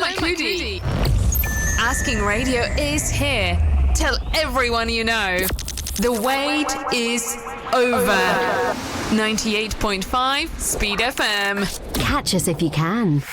Makudi. Asking Radio is here. Tell everyone you know. The wait is over. 98.5 Speed FM. Catch us if you can.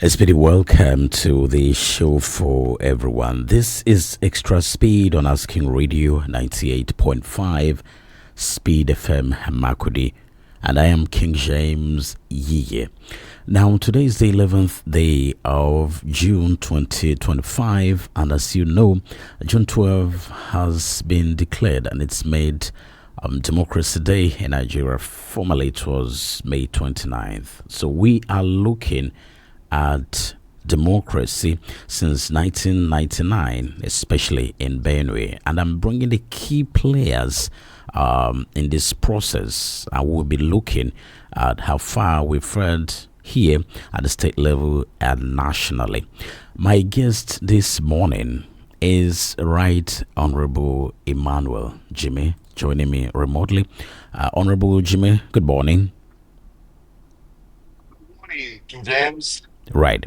It's pretty welcome to the show for everyone. This is Extra Speed on Asking Radio 98.5 Speed FM Makudi, and I am King James YiYE. Now, today is the 11th day of June 2025, and as you know, June 12 has been declared and it's made Democracy Day in Nigeria. Formerly, it was May 29th. So we are looking at democracy since 1999, especially in Benue, and I'm bringing the key players in this process. I will be looking at how far we've read here at the state level and nationally. My guest this morning is Right Honorable Emmanuel Jime, joining me remotely. Honorable Jime, good morning. Good morning, King James. Right.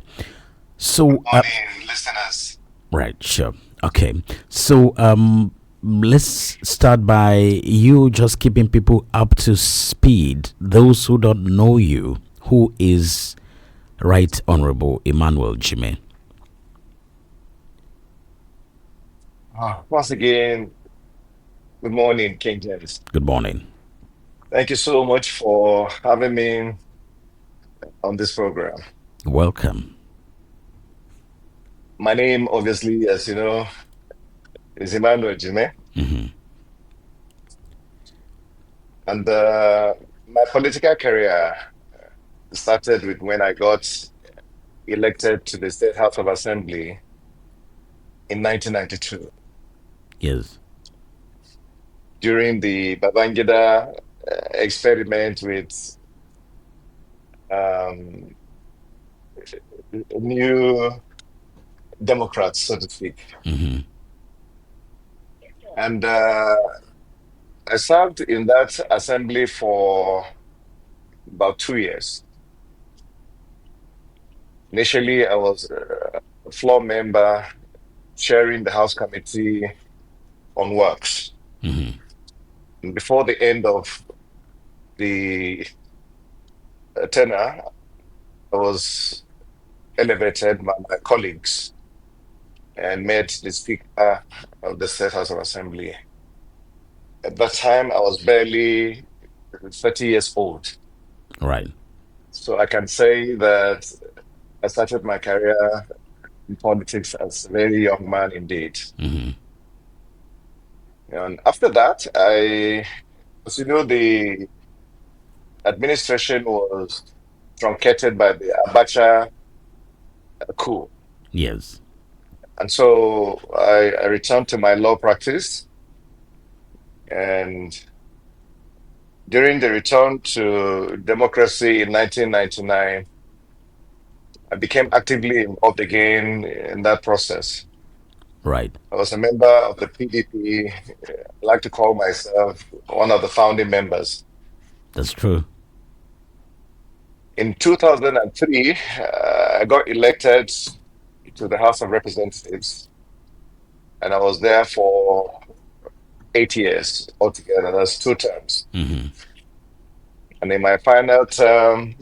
So, good morning, listeners. Right, sure. Okay. So, let's start by you just keeping people up to speed. Those who don't know you, who is Right Honorable Emmanuel Jime? Once again, good morning, King James. Good morning. Thank you so much for having me on this program. Welcome. My name, obviously, as you know, is Emmanuel Jime. Mm-hmm. And my political career started with when I got elected to the State House of Assembly in 1992. Yes. During the Babangida experiment with new Democrats, so to speak. Mm-hmm. And I served in that assembly for about 2 years. Initially, I was a floor member chairing the House Committee on Works. Mm-hmm. And before the end of the tenure, I was elevated by my colleagues and met the Speaker of the State House of Assembly. At that time, I was barely 30 years old. Right. So I can say that I started my career in politics as a very young man indeed. Mm-hmm. And after that, as you know, the administration was truncated by the Abacha coup. Yes. And so I returned to my law practice. And during the return to democracy in 1999, I became actively involved again in that process. Right. I was a member of the PDP. I like to call myself one of the founding members. That's true. In 2003, I got elected to the House of Representatives, and I was there for 8 years altogether. That's 2 terms. Mm-hmm. And in my final term,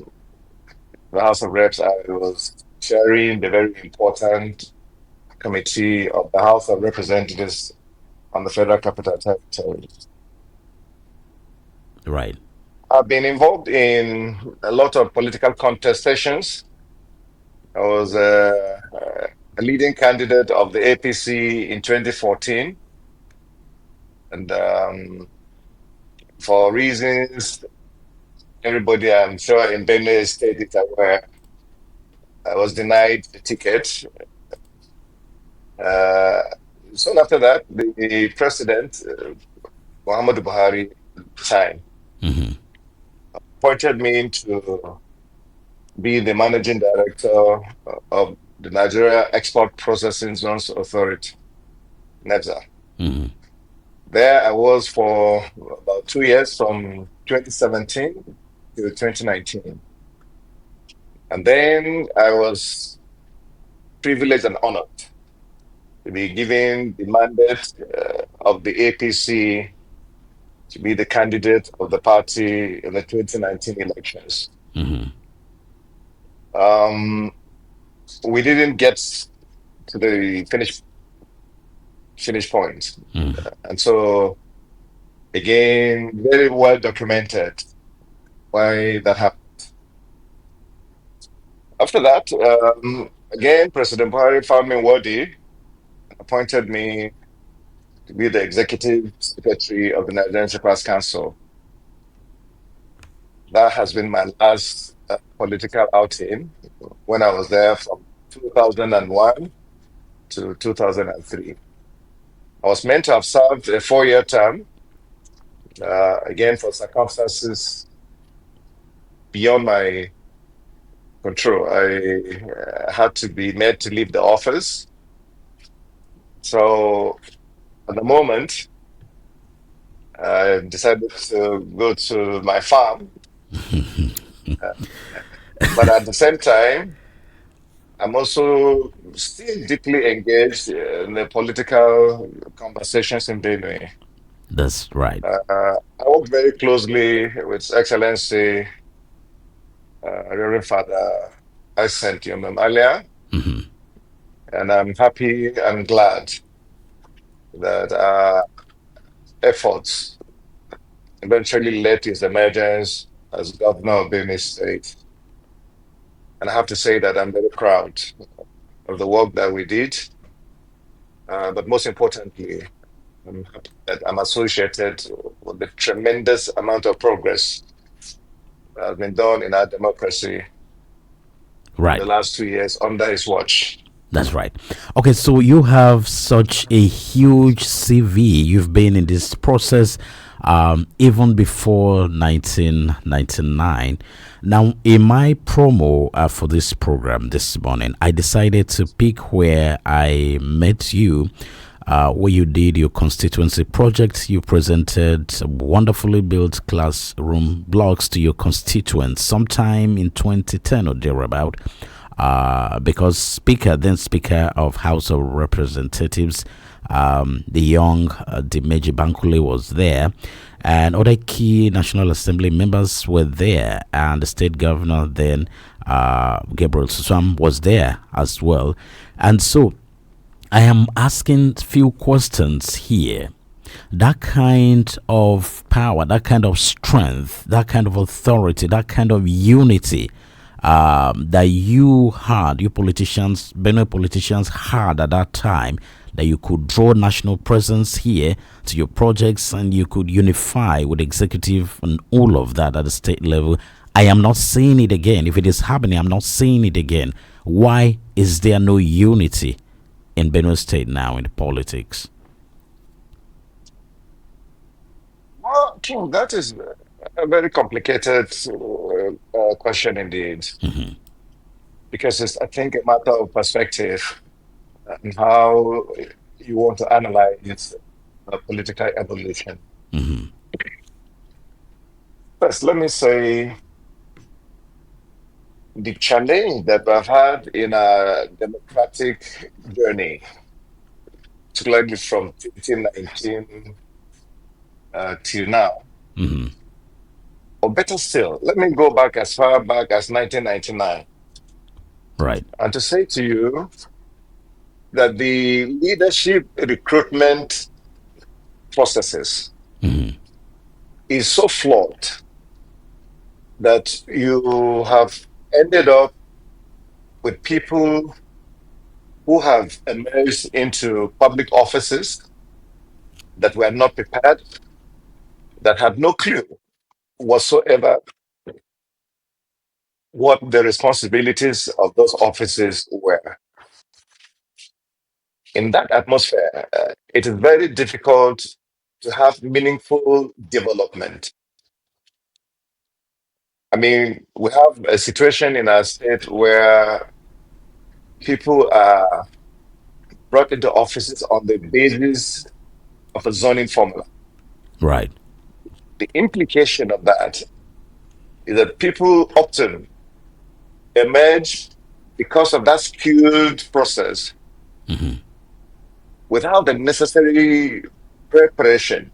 the House of Reps, I was chairing the very important committee of the House of Representatives on the Federal Capital Territory. Right. I've been involved in a lot of political contestations. I was a leading candidate of the APC in 2014. And for reasons everybody, I'm sure, in Benue State is aware, I was denied the ticket. Soon after that, the president, Muhammadu Buhari, at the time, appointed me to be the managing director of the Nigeria Export Processing Zones Authority, NEPZA. There I was for about 2 years, from 2017 to 2019. And then I was privileged and honored to be given the mandate of the APC to be the candidate of the party in the 2019 elections. We didn't get to the finish point. And so, again, very well documented why that happened. After that, again, President Buhari found me worthy, appointed me to be the executive secretary of the Nigerian Shepherds Council. That has been my last political outing, when I was there from 2001 to 2003. I was meant to have served a 4-year term. Again, for circumstances beyond my control, I had to be made to leave the office. So at the moment, I decided to go to my farm. But at the same time, I'm also still deeply engaged in the political conversations in Benue. That's right. I work very closely with His Excellency Reverend Father Emmanuel, and I'm happy and glad that our efforts eventually led to his emergence as governor of Benue State. And I have to say that I'm very proud of the work that we did. But most importantly, I'm happy that I'm associated with the tremendous amount of progress that has been done in our democracy in the last 2 years under his watch. That's right. Okay, so you have such a huge CV. You've been in this process even before 1999. Now, in my promo for this program this morning, I decided to pick where I met you, where you did your constituency project. You presented wonderfully built classroom blocks to your constituents sometime in 2010 or thereabout. Because Speaker of House of Representatives, the young Dimeji Bankole was there, and other key National Assembly members were there, and the state governor then, Gabriel Susam, was there as well. And so I am asking few questions here. That kind of power, that kind of strength, that kind of authority, that kind of unity that you had, you politicians, Benue politicians had at that time, that you could draw national presence here to your projects and you could unify with executive and all of that at the state level. I am not seeing it again. If it is happening, I'm not seeing it again. Why is there no unity in Benue State now in the politics? Well, King, that is a very complicated question indeed, because it's, I think, a matter of perspective and how you want to analyze political evolution. First, let me say the challenge that we've had in our democratic journey, particularly from 2019 till now. Or better still, let me go back as far back as 1999. Right. and to say to you that the leadership recruitment processes is so flawed that you have ended up with people who have emerged into public offices that were not prepared, that had no clue whatsoever what the responsibilities of those offices were. In that atmosphere, it is very difficult to have meaningful development. I mean, we have a situation in our state where people are brought into offices on the basis of a zoning formula. Right. The implication of that is that people often emerge because of that skewed process without the necessary preparation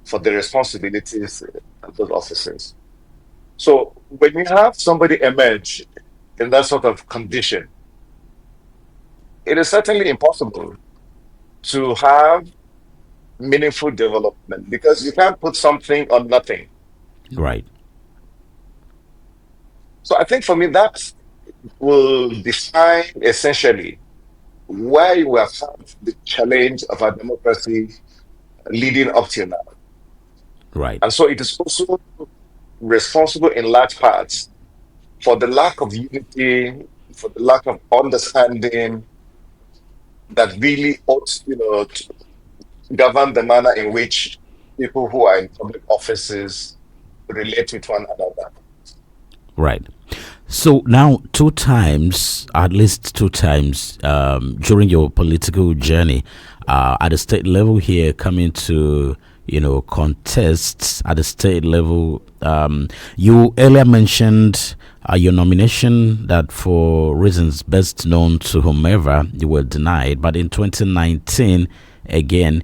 for the responsibilities of those offices. So when you have somebody emerge in that sort of condition, it is certainly impossible to have meaningful development because you can't put something on nothing. Right. So I think for me, that will define essentially why we have had the challenge of our democracy leading up till now. Right. And so it is also responsible in large parts for the lack of unity, for the lack of understanding that really ought, to govern the manner in which people who are in public offices relate with one another. Right. So now, two times, at least two times, during your political journey, at the state level here, coming to contests at the state level, you earlier mentioned your nomination that for reasons best known to whomever you were denied, but in 2019 again.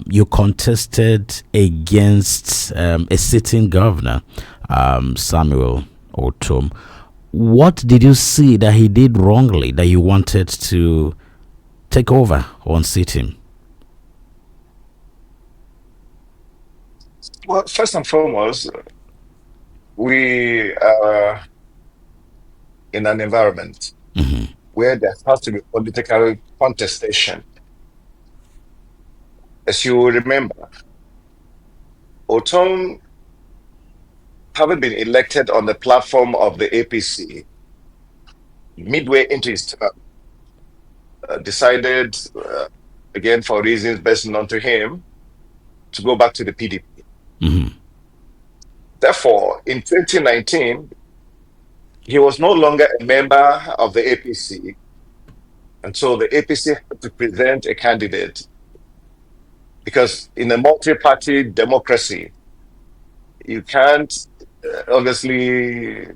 You contested against a sitting governor, Samuel Otom. What did you see that he did wrongly that you wanted to take over or unseat him? Well, first and foremost, we are in an environment where there has to be political contestation. As you will remember, Otom, having been elected on the platform of the APC, midway into his term, decided, again for reasons best known to him, to go back to the PDP. Therefore, in 2019, he was no longer a member of the APC, and so the APC had to present a candidate because in a multi-party democracy, you can't obviously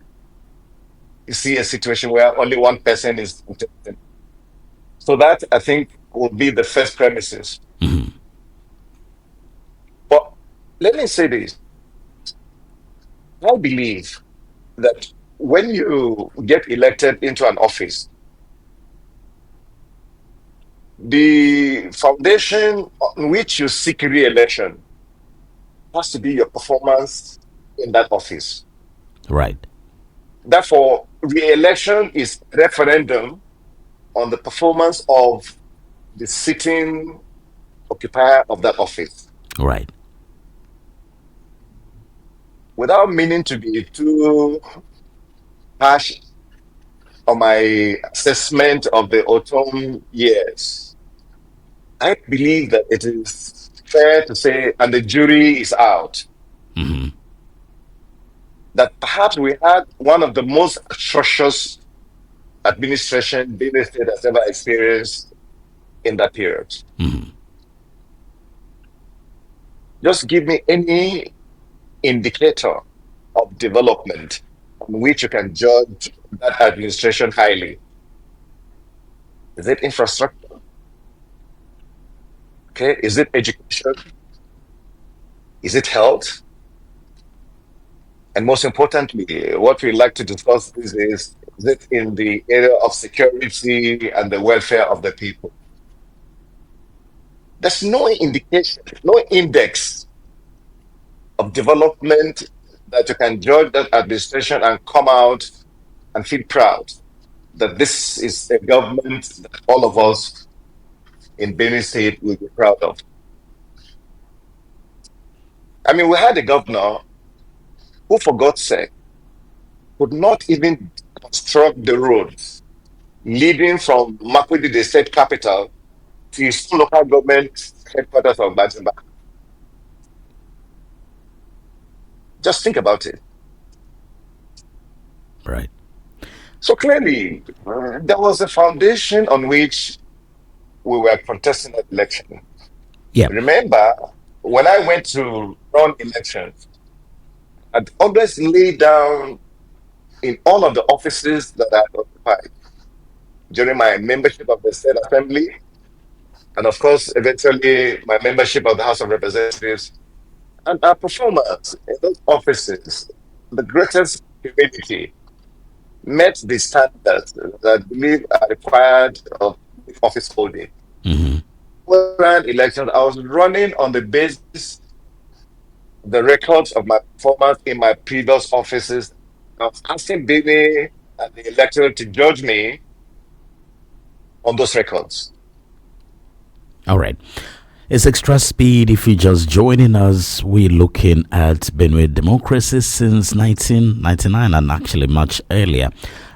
see a situation where only one person is contesting. So that, I think, will be the first premises. But let me say this. I believe that when you get elected into an office, the foundation on which you seek re-election has to be your performance in that office. Right. Therefore, re-election is referendum on the performance of the sitting occupier of that office. Right. Without meaning to be too harsh on my assessment of the autumn years, I believe that it is fair to say, and the jury is out, that perhaps we had one of the most atrocious administration Benue State has ever experienced in that period. Just give me any indicator of development on which you can judge that administration highly. Is it infrastructure? Okay, is it education? Is it health? And most importantly, what we like to discuss these days Is it in the area of security and the welfare of the people? There's no indication, no index of development that you can judge that administration and come out and feel proud that this is a government that all of us in Benue State will be proud of. I mean, we had a governor who, for God's sake, could not even construct the roads leading from Makurdi, the state capital, to his local government headquarters of Bajimba. Just think about it. Right. So clearly, there was a foundation on which we were contesting that election. Yeah. Remember, when I went to run elections, I'd always lay down in all of the offices that I occupied during my membership of the State Assembly, and of course, eventually my membership of the House of Representatives, and our performance in those offices, the greatest humility, met the standards that I believe are required of office holding. Mm-hmm. When I ran elections, I was running on the basis of the records of my performance in my previous offices. I was asking Benny and the electorate to judge me on those records. All right. It's Extra Speed. If you're just joining us, we're looking at Benue Democracy since 1999 and actually much earlier.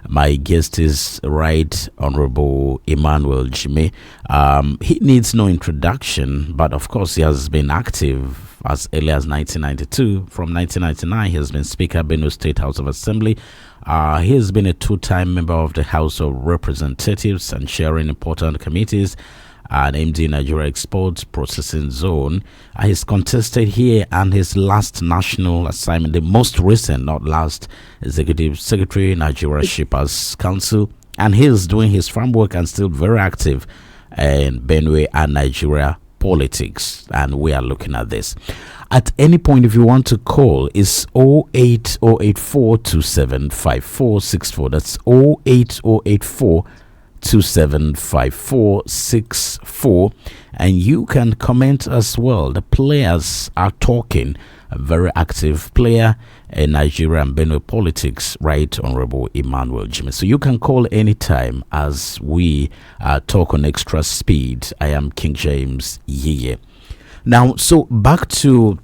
My guest is Right Honorable Emmanuel Jime. He needs no introduction, but of course he has been active as early as 1992. From 1999, he has been Speaker Benue State House of Assembly. He has been a two-time member of the House of Representatives and chairing important committees and MD Nigeria Exports Processing Zone. He's contested here, and his last national assignment, the most recent, not last, Executive Secretary, Nigeria Shippers Council. And he's doing his farm work and still very active in Benue and Nigeria politics. And we are looking at this. At any point, if you want to call, it's 08084275464. That's 08084 275464, and you can comment as well. The players are talking. A very active player in Nigeria and Benue politics, Right Honorable Emmanuel Jime. So you can call anytime as we talk on Extra Speed. I am King James Yiye. Now, so back to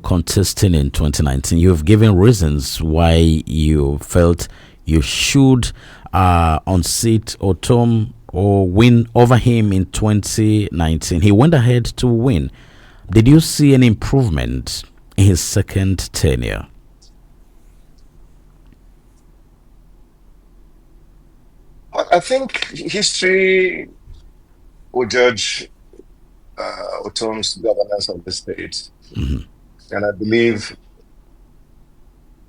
contesting in 2019. You've given reasons why you felt you should unseat Otom or win over him in 2019. He went ahead to win. Did you see an improvement in his second tenure? I think history will judge Otom's governance of the state. Mm-hmm. And I believe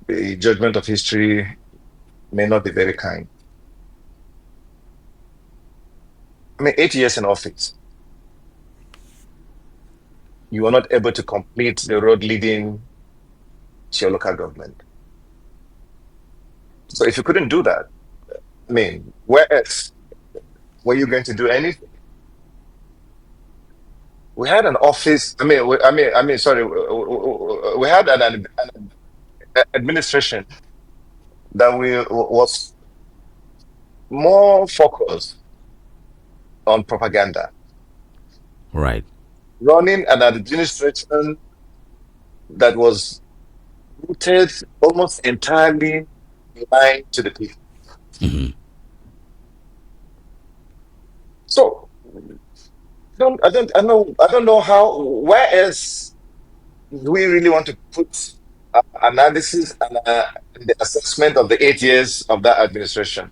the judgment of history may not be very kind. I mean, 8 years in office, you were not able to complete the road leading to your local government. So if you couldn't do that, I mean, where else were you going to do anything? We had an office. Sorry. We had an administration that was more focused on propaganda. Right. Running an administration that was rooted almost entirely lying to the people. Mm-hmm. So I don't know how. Where else do we really want to put analysis and the assessment of the 8 years of that administration?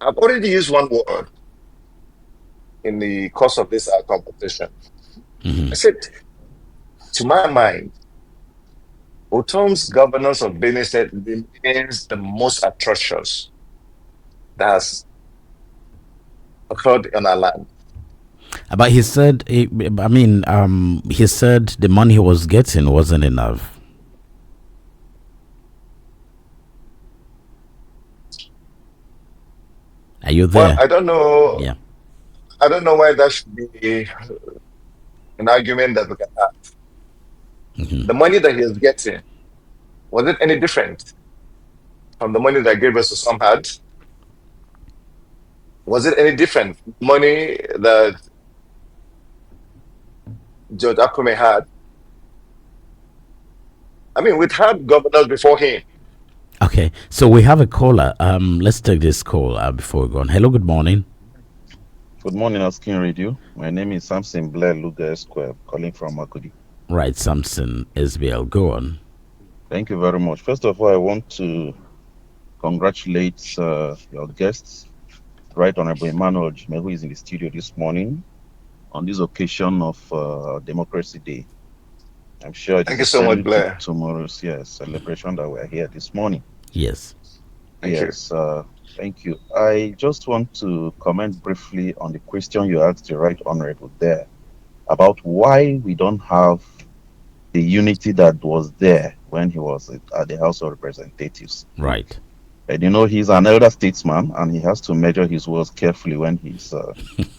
I've already used one word in the course of this competition. Mm-hmm. I said, to my mind, Otom's governance of Benue State remains the most atrocious that has occurred on our land. But he said, he said the money he was getting wasn't enough. Are you Well, there? I don't know. Yeah. I don't know why that should be an argument that we can have. Hmm. The money that he is getting, was it any different from the money that Gabriel Susam had? Was it any different from the money that George Akume had? I mean, we've had governors before him. Okay, so we have a caller. Let's take this call before we go on. Hello, good morning. Good morning, Asking Radio. My name is Samson Blair Luga Esquire, calling from Makudi. Right, Samson SBL. Go on. Thank you very much. First of all, I want to congratulate your guests, Right Honorable Emmanuel Jime, who is in the studio this morning on this occasion of Democracy Day. I'm sure it Thank is you a so much, prelude to Blair. tomorrow's celebration that we're here this morning. Yes. Thank you. Yes, thank you. I just want to comment briefly on the question you asked the Right Honorable there about why we don't have the unity that was there when he was at the House of Representatives. Right. And he's an elder statesman and he has to measure his words carefully when he's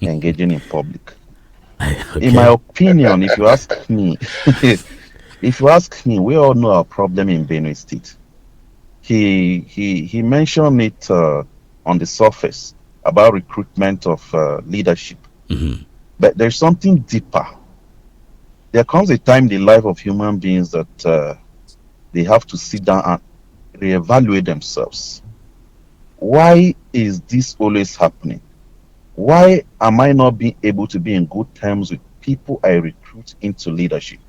engaging in public. Okay. In my opinion, if you ask me, we all know our problem in Benue State. He mentioned it on the surface about recruitment of leadership, but there's something deeper. There comes a time in the life of human beings that they have to sit down and reevaluate themselves. Why is this always happening? Why am I not being able to be in good terms with people I recruit into leadership?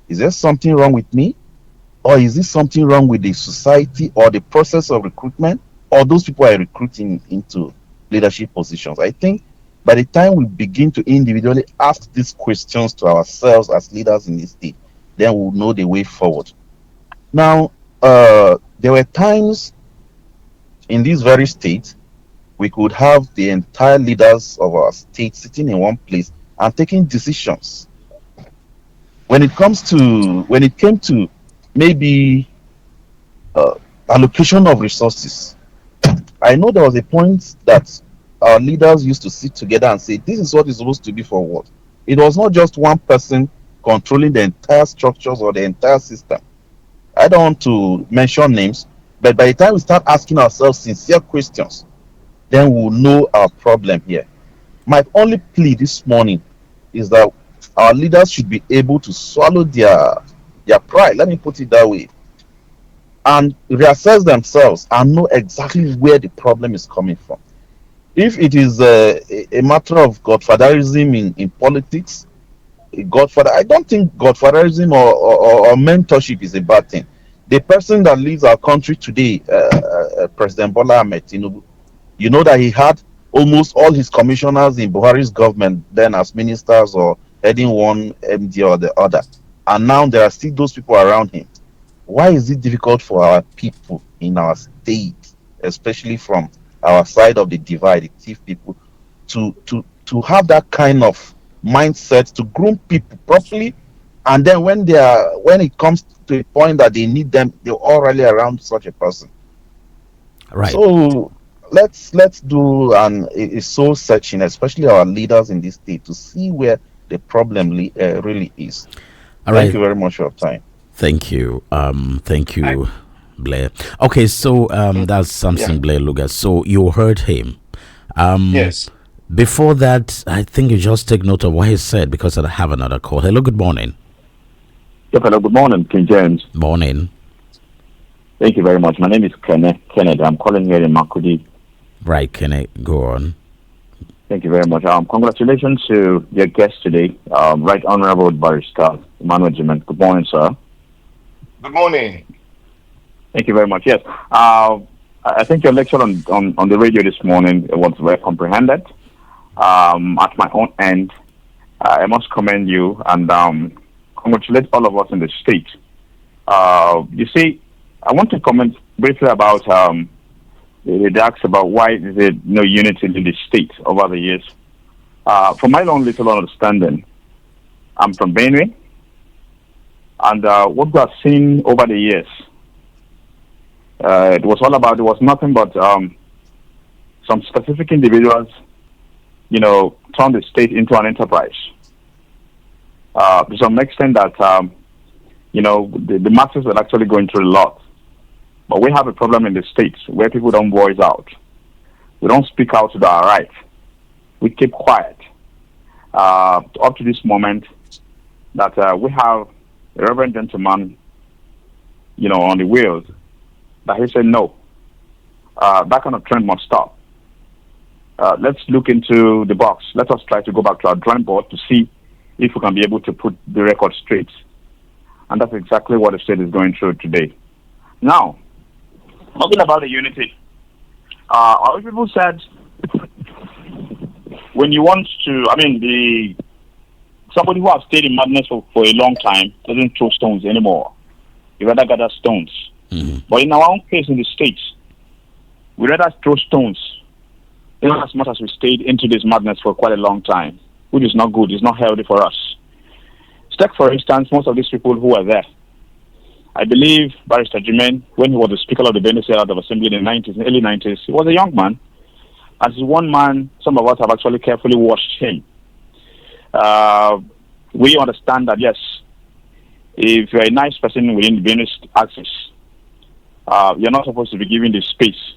Is there something wrong with me? Or is this something wrong with the society or the process of recruitment or those people I recruit into leadership positions? I think by the time we begin to individually ask these questions to ourselves as leaders in this state, then we'll know the way forward. Now, there were times in this very state we could have the entire leaders of our state sitting in one place and taking decisions. When it came to maybe allocation of resources, I know there was a point that our leaders used to sit together and say, this is what is supposed to be for what. It was not just one person controlling the entire structures or the entire system. I don't want to mention names, but by the time we start asking ourselves sincere questions, then we'll know our problem here. My only plea this morning is that our leaders should be able to swallow their pride, let me put it that way, and reassess themselves and know exactly where the problem is coming from. If it is a matter of godfatherism in politics, I don't think godfatherism or mentorship is a bad thing. The person that leads our country today, President Bola Ahmed Tinubu, you know that he had almost all his commissioners in Buhari's government then as ministers or heading one MD or the other. And now there are still those people around him. Why is it difficult for our people in our state, especially from our side of the divide, the thief people, to have that kind of mindset to groom people properly, and then when it comes to a point that they need them, they all rally around such a person. Right. So let's do a soul searching, especially our leaders in this state, to see where the problem really is. Thank you very much for your time. Thank you. Thank you, Blair. Okay, so that's Samson Blair Luga. So you heard him. Yes. Before that, I think you just take note of what he said because I have another call. Hello, good morning. Yes, hello, good morning, King James. Morning. Thank you very much. My name is Kenneth. I'm calling here in Makudi. Right, Kenneth, go on. Thank you very much. Congratulations to your guest today, Right Honorable Barrister Emmanuel Jime. Good morning, sir. Good morning. Thank you very much. Yes, I think your lecture on the radio this morning was well comprehended. At my own end, I must commend you and congratulate all of us in the state. You see, I want to comment briefly about the asked about why there is no unity in the state over the years. From my own little understanding, I'm from Benue, and what we have seen over the years, it was nothing but some specific individuals, turn the state into an enterprise. To some extent that, the masses are actually going through a lot. But we have a problem in the states where people don't voice out. We don't speak out to our rights. We keep quiet. Up to this moment, that we have a reverend gentleman, on the wheels, that he said no. That kind of trend must stop. Let's look into the box. Let us try to go back to our drawing board to see if we can be able to put the record straight. And that's exactly what the state is going through today. Now, talking about the unity, our people said when you want to, somebody who has stayed in madness for a long time doesn't throw stones anymore. You rather gather stones. Mm-hmm. But in our own case in the States, we rather throw stones, even as much as we stayed into this madness for quite a long time, which is not good, it's not healthy for us. Take, for instance, most of these people who are there. I believe Barrister Jime, when he was the Speaker of the Benue Assembly in the early 90s, he was a young man. As one man, some of us have actually carefully watched him. We understand that, yes, if you're a nice person within the Benue axis, you're not supposed to be given the space.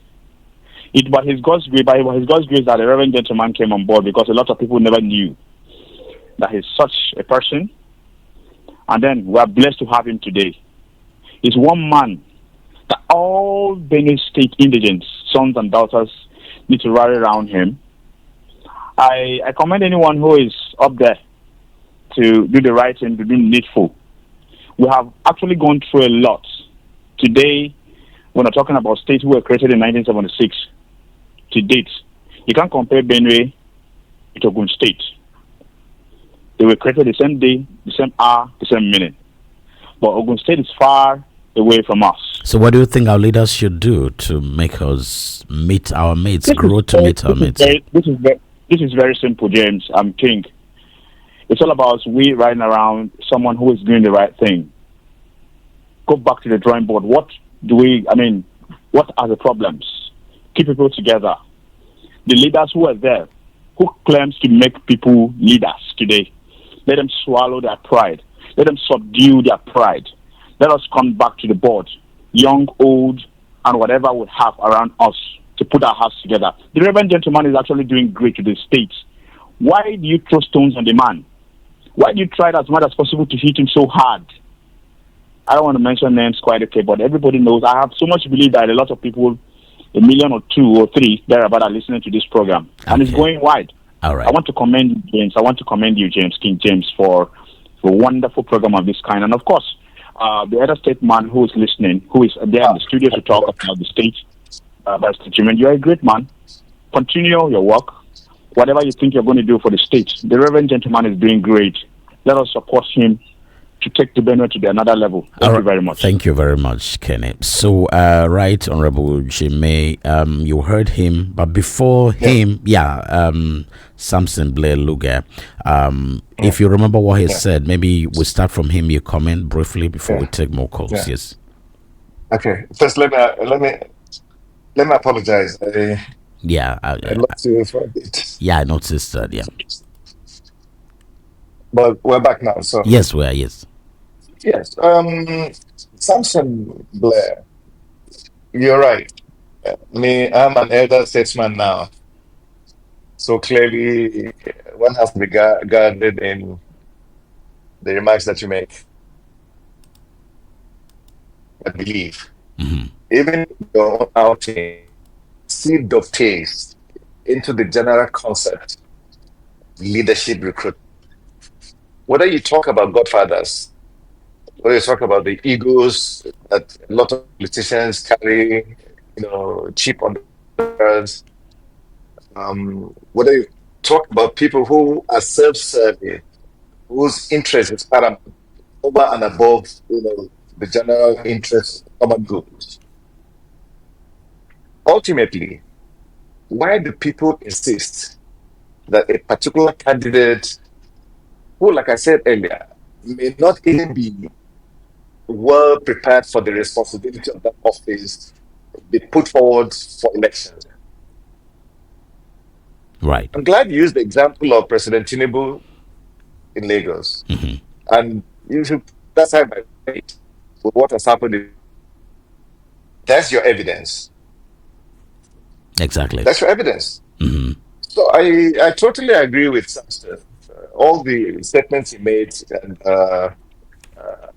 But his God's grace, that the Reverend gentleman came on board, because a lot of people never knew that he's such a person. And then we are blessed to have him today. He's one man that all Benue State indigents, sons and daughters, need to rally around him. I commend anyone who is up there to do the right thing, to do needful. We have actually gone through a lot. Today, when we're talking about states who were created in 1976, to date, you can't compare Benue with Ogun State. They were created the same day, the same hour, the same minute. But Ogun State is far away from us. So what do you think our leaders should do to make us meet our mates, grow to meet our mates? This is very simple, James. I'm King. It's all about we riding around someone who is doing the right thing. Go back to the drawing board. What are the problems? Keep people together. The leaders who are there, who claims to make people leaders today, let them swallow their pride. Let them subdue their pride. Let us come back to the board, young, old, and whatever we have around us, to put our hearts together. The Reverend gentleman is actually doing great to the state. Why do you throw stones on the man? Why do you try as much as possible to hit him so hard? I don't want to mention names, quite okay, but everybody knows. I have so much belief that a lot of people, 1 million or 2 or 3, thereabout, are listening to this program. Okay. And it's going wide. All right. I want to commend you, James. I want to commend you, James, King James, for a wonderful program of this kind. And of course, the other state man who is listening, who is there in the studio to talk about the state, Mr. Jime, you're a great man. Continue your work. Whatever you think you're going to do for the state, the Reverend gentleman is doing great. Let us support him to take the Benue to another level. Thank you very much. Thank you very much, Kenneth. So, right, Honorable Jime, you heard him, but before him, Samson Blair Luger, if you remember what he said, maybe we start from him, you comment briefly before we take more calls. Yes. Okay. First, let me apologize. I lost you for a bit. Yeah, I noticed that, yeah. But we're back now, so. Yes, we are, yes. Yes. Samson Blair, you're right. I'm an elder statesman now. So clearly, one has to be guarded in the remarks that you make. I believe. Mm-hmm. Even your own outing, seed of taste into the general concept, leadership recruitment. Whether you talk about godfathers, whether you talk about the egos that a lot of politicians carry, cheap on the earth, whether you talk about people who are self-serving, whose interest is paramount over and above, the general interest of common good. Ultimately, why do people insist that a particular candidate, who, like I said earlier, may not even be well prepared for the responsibility of that office, be put forward for election? Right. I'm glad you used the example of President Tinubu in Lagos. And you should that's how I relate with what has happened. That's your evidence. Exactly. That's your evidence. So I totally agree with Samson. All the statements he made and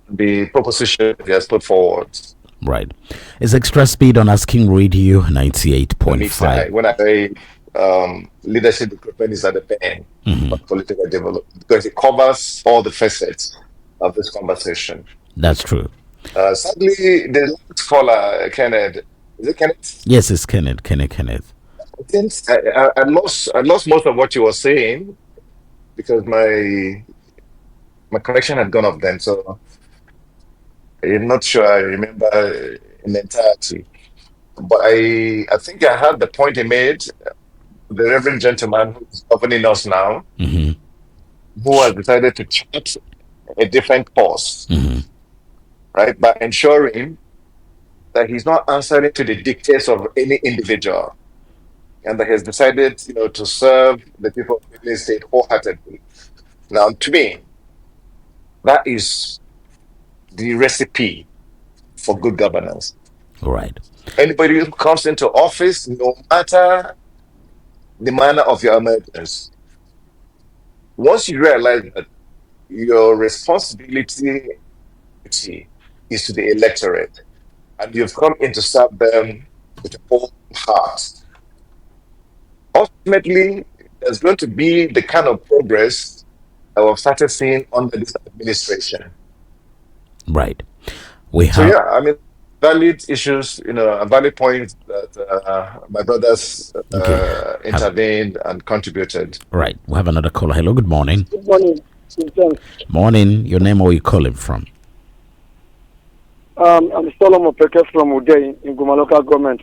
the proposition he has put forward. Right. It's extra speed on Asking Radio The mix 98.5. when I say leadership development is at the pen of political development because it covers all the facets of this conversation. That's true. Sadly, the last caller, Kenneth, is it Kenneth? Yes, it's Kenneth. I think I lost most of what you were saying because my connection had gone off then, so I'm not sure I remember in entirety. But I think I heard the point he made. The Reverend gentleman who is governing us now, who has decided to chart a different course, right, by ensuring that he's not answering to the dictates of any individual, and that he has decided, to serve the people of the state wholeheartedly. Now, to me, that is the recipe for good governance. Right. Anybody who comes into office, no matter the manner of your emergence, once you realize that your responsibility is to the electorate and you've come in to serve them with a whole heart, ultimately, there's going to be the kind of progress that we've started seeing under this administration. Right. We So, have. yeah, I mean, valid issues, a valid point that my brothers intervened and contributed. Right. We have another caller. Hello. Good morning. Good morning. King James. Morning. Your name or where you calling from? I'm Solomon Peke from Uday in Guma local government.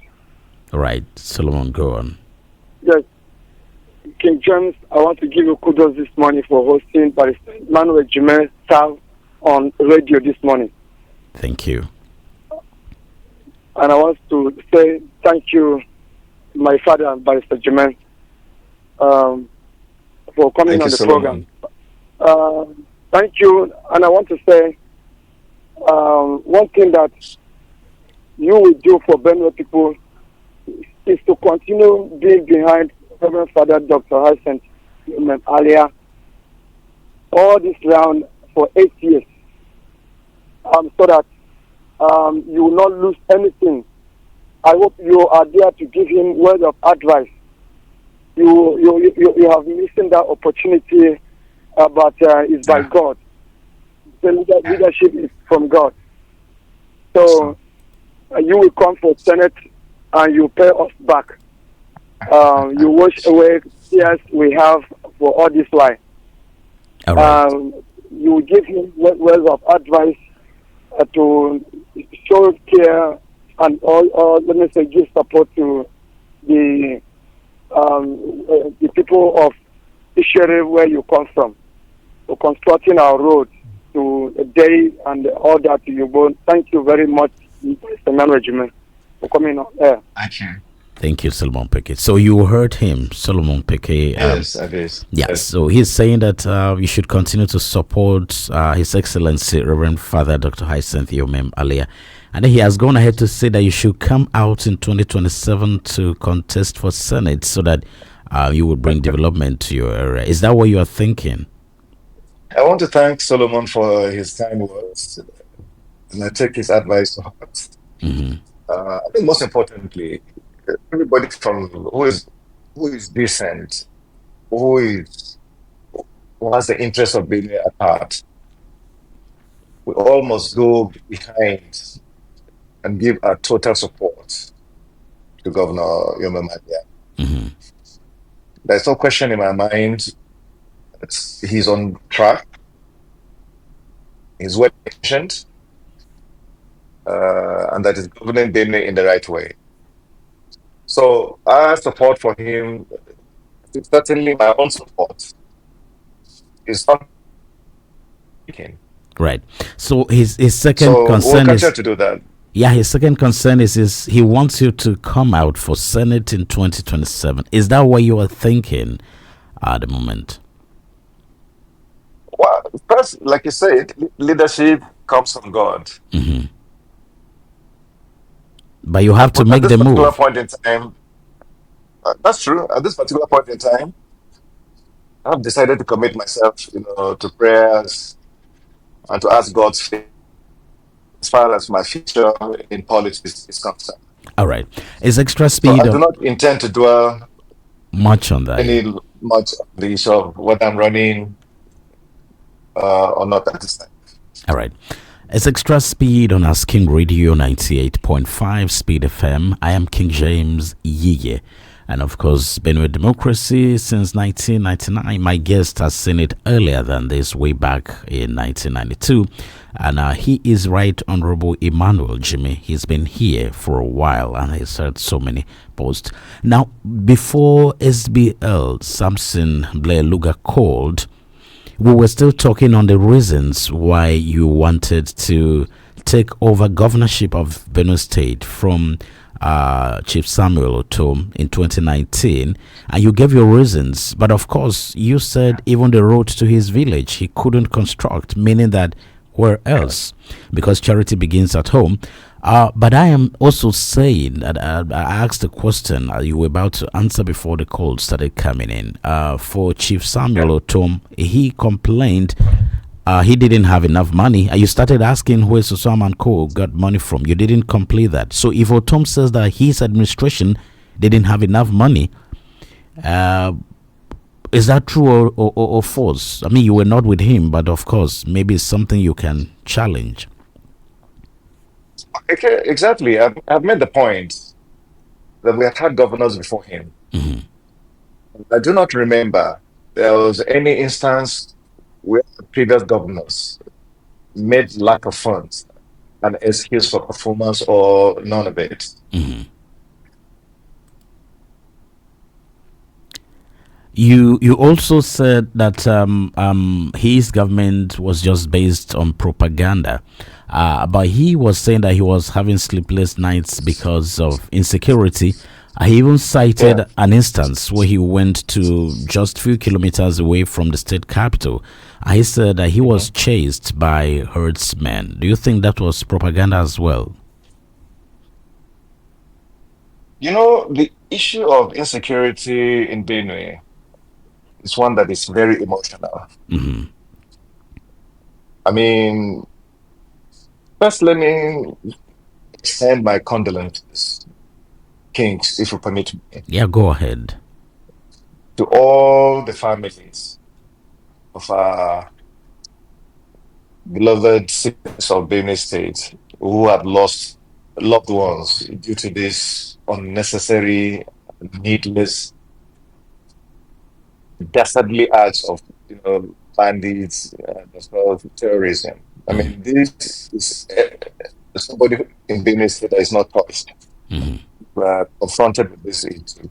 Right. Solomon, go on. Yes. King James, I want to give you kudos this morning for hosting Barrister Emmanuel Jime serve on radio this morning. Thank you. And I want to say thank you, my father, Barrister Jime, for coming Thank on you, the Solomon. program. Thank you. And I want to say one thing that you will do for Benue people is to continue being behind Reverend Father Dr. Hyacinth Alia all this round for 8 years, so that you will not lose anything. I hope you are there to give him word of advice. You have listened that opportunity, but it's by God. The leadership is from God. So you will come for Senate and you pay us back. You wash away tears we have for all this life. All right. You will give him words of advice to show care and all let me say give support to the people of Ishere where you come from, for constructing our road to a day and all that you want. Thank you very much, Mr. Management, for coming on air. Thank you. Thank you, Solomon Peke. So you heard him, Solomon Peke. Yes, it is. Yes, so he's saying that you should continue to support His Excellency Reverend Father Dr. Hyacinth Alia. And then he has gone ahead to say that you should come out in 2027 to contest for Senate so that you will bring development to your area. Is that what you are thinking? I want to thank Solomon for his kind words, and I take his advice to heart. I think most importantly, everybody who is decent, who has the interest of being at heart, we all must go behind and give our total support to Governor Yome Madia. There's no question in my mind. He's on track. He's well intentioned, and that is governing Benue in the right way. So our support for him, certainly my own support, is not speaking. Right. So his second So we'll concern continue is to do that. Yeah, his second concern is he wants you to come out for Senate in 2027. Is that what you are thinking at the moment? Well, first, like you said, leadership comes from God. But you have to But at make this the particular move. point in time, that's true. At this particular point in time, I've decided to commit myself, to prayers and to ask God's favor as far as my future in politics is concerned. All right. Is extra So speed I do not intend to dwell much on that? Yeah. any much on the issue of whether I'm running or not at this time. All right. It's extra speed on Asking Radio 98.5 Speed FM. I am King James Yiye. And of course, Benue Democracy since 1999. My guest has seen it earlier than this, way back in 1992. And he is Right Honorable Emmanuel Jime. He's been here for a while and he's heard so many posts. Now, before SBL Samson Blair Luga called, we were still talking on the reasons why you wanted to take over governorship of Benue State from Chief Samuel Otom in 2019, and you gave your reasons. But of course, you said even the road to his village he couldn't construct, meaning that where else? Because charity begins at home. But I am also saying that I asked a question you were about to answer before the call started coming in. For Chief Samuel Otom, he complained he didn't have enough money. You started asking where Susam and Co got money from. You didn't complete that. So if Otom says that his administration didn't have enough money, is that true or false? I mean, you were not with him, but of course, maybe it's something you can challenge. Okay, exactly. I've made the point that we have had governors before him. I do not remember there was any instance where the previous governors made lack of funds an excuse for performance or none of it. You also said that his government was just based on propaganda, but he was saying that he was having sleepless nights because of insecurity. He even cited an instance where he went to just few kilometers away from the state capital. He said that he was chased by herdsmen. Do you think that was propaganda as well? The issue of insecurity in Benue is one that is very emotional. I mean, first, let me send my condolences, Kings, if you permit me, Yeah, go ahead. to all the families of our beloved citizens of Benue State who have lost loved ones due to this unnecessary, needless, dastardly acts of bandits and as well as terrorism. I mean, this is somebody in Benue State that is not touched. We're confronted with this issue.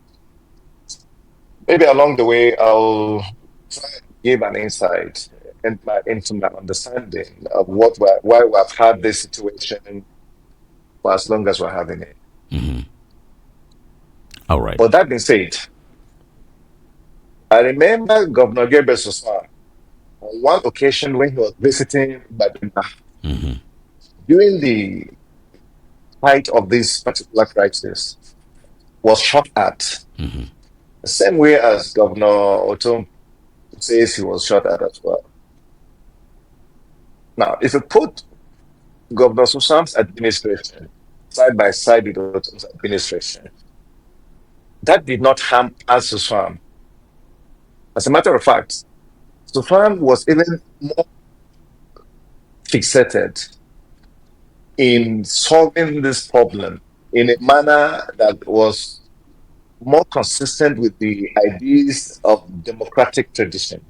Maybe along the way, I'll try and give an insight into my understanding of why we've had this situation for as long as we're having it. All right. But that being said, I remember Governor Gabriel Sosa on one occasion when he was visiting Baduna during the height of this particular crisis, was shot at. The same way as Governor Otom says he was shot at as well. Now, if you put Governor Susam's administration side by side with Otom's administration, that did not harm us Susam. As a matter of fact, Susam was even more fixated in solving this problem in a manner that was more consistent with the ideas of democratic tradition.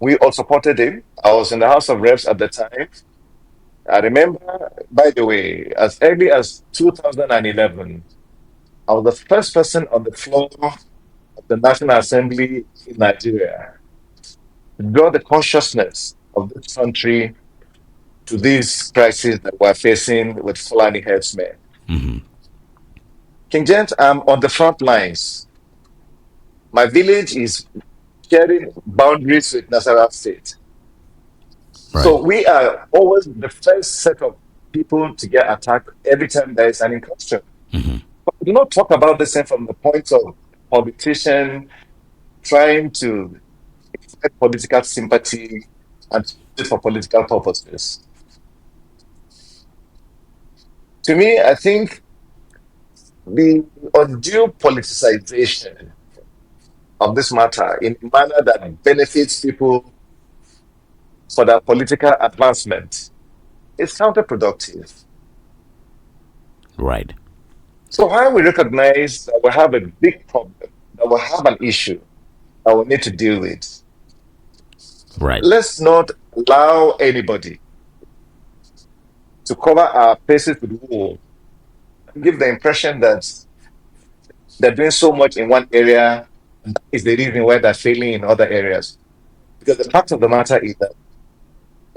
We all supported him. I was in the House of Reps at the time. I remember, by the way, as early as 2011, I was the first person on the floor of the National Assembly in Nigeria to draw the consciousness of this country to this crisis that we're facing with Fulani herdsmen. King James, I'm on the front lines. My village is sharing boundaries with Nasarawa State. Right. So we are always the first set of people to get attacked every time there is an incursion. But we do not talk about this from the point of politician trying to get political sympathy and use it for political purposes. To me, I think the undue politicization of this matter in a manner that benefits people for their political advancement is counterproductive. Right. So while we recognize that we have a big problem, that we have an issue that we need to deal with, Right. let's not allow anybody to cover our faces with wool and give the impression that they're doing so much in one area and that is the reason why they're failing in other areas. Because the fact of the matter is that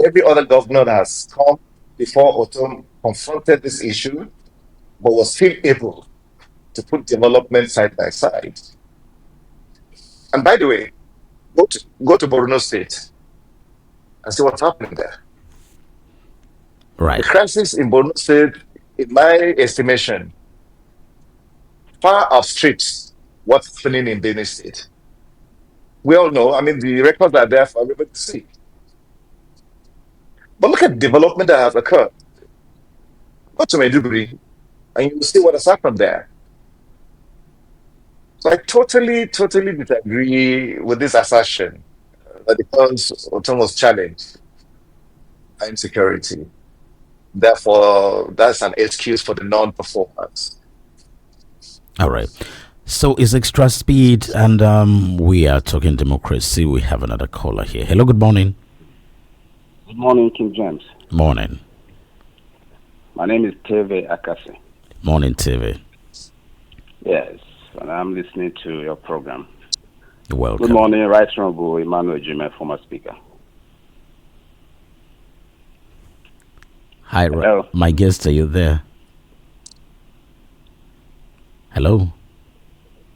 every other governor that has come before Otom confronted this issue, but was still able to put development side by side. And by the way, go to Borno State and see what's happening there. Right. The crisis in Borno State, in my estimation, far outstrips what's happening in Benue State. We all know, I mean, the records are there for everybody to see. But look at the development that has occurred. Go to Maiduguri, and you will see what has happened there. So I totally disagree with this assertion that because Otom was challenged by insecurity, therefore that's an excuse for the non-performance. All right. So it's extra speed, and we are talking democracy. We have another caller here. Hello. Good morning. Good morning, King James. Morning. My name is Teve Akase. Morning, TV. Yes, and I'm listening to your program. You're welcome. Good morning, Right Honorable Emmanuel, Jime, former speaker. Hi, Hello. my guest. Are you there? Hello.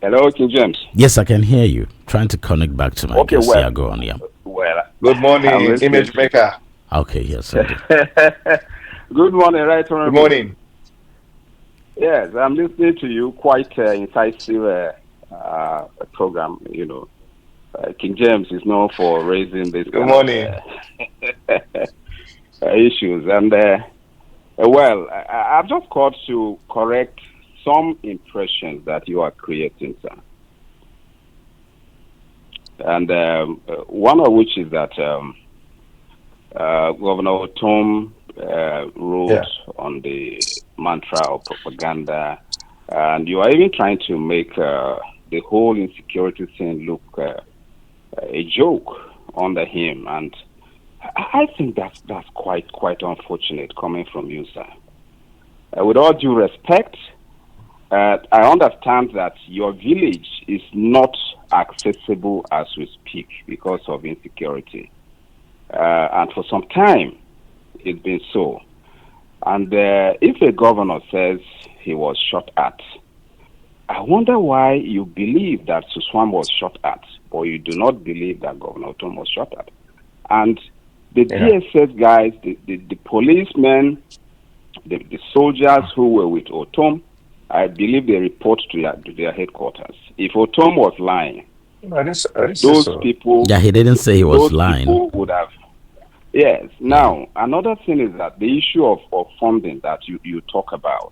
Hello, King James. Yes, I can hear you. Trying to connect back to my Okay, guest. well. Yeah, go on. Yeah. Well, Good morning, I'm listening image to- maker. Okay. Yes. I do. Good morning, Right Honorable. Good morning. Yes, I'm listening to you. Quite incisive program. You know, King James is known for raising this Good kind morning. of issues, and well, I've just called to correct some impressions that you are creating, sir. And one of which is that Governor Otom wrote on the mantra of propaganda, and you are even trying to make the whole insecurity thing look a joke under him, and I think that's quite unfortunate coming from you, sir. With all due respect, I understand that your village is not accessible as we speak because of insecurity. And for some time, it's been so. And if a governor says he was shot at, I wonder why you believe that Suswan was shot at, or you do not believe that Governor Otom was shot at. And the DSS guys, the policemen, the soldiers who were with Otom, I believe they report to their headquarters. If Otom was lying, those people... Yeah, he didn't say he was lying. People would have... Yes. Now, another thing is that the issue of funding that you talk about,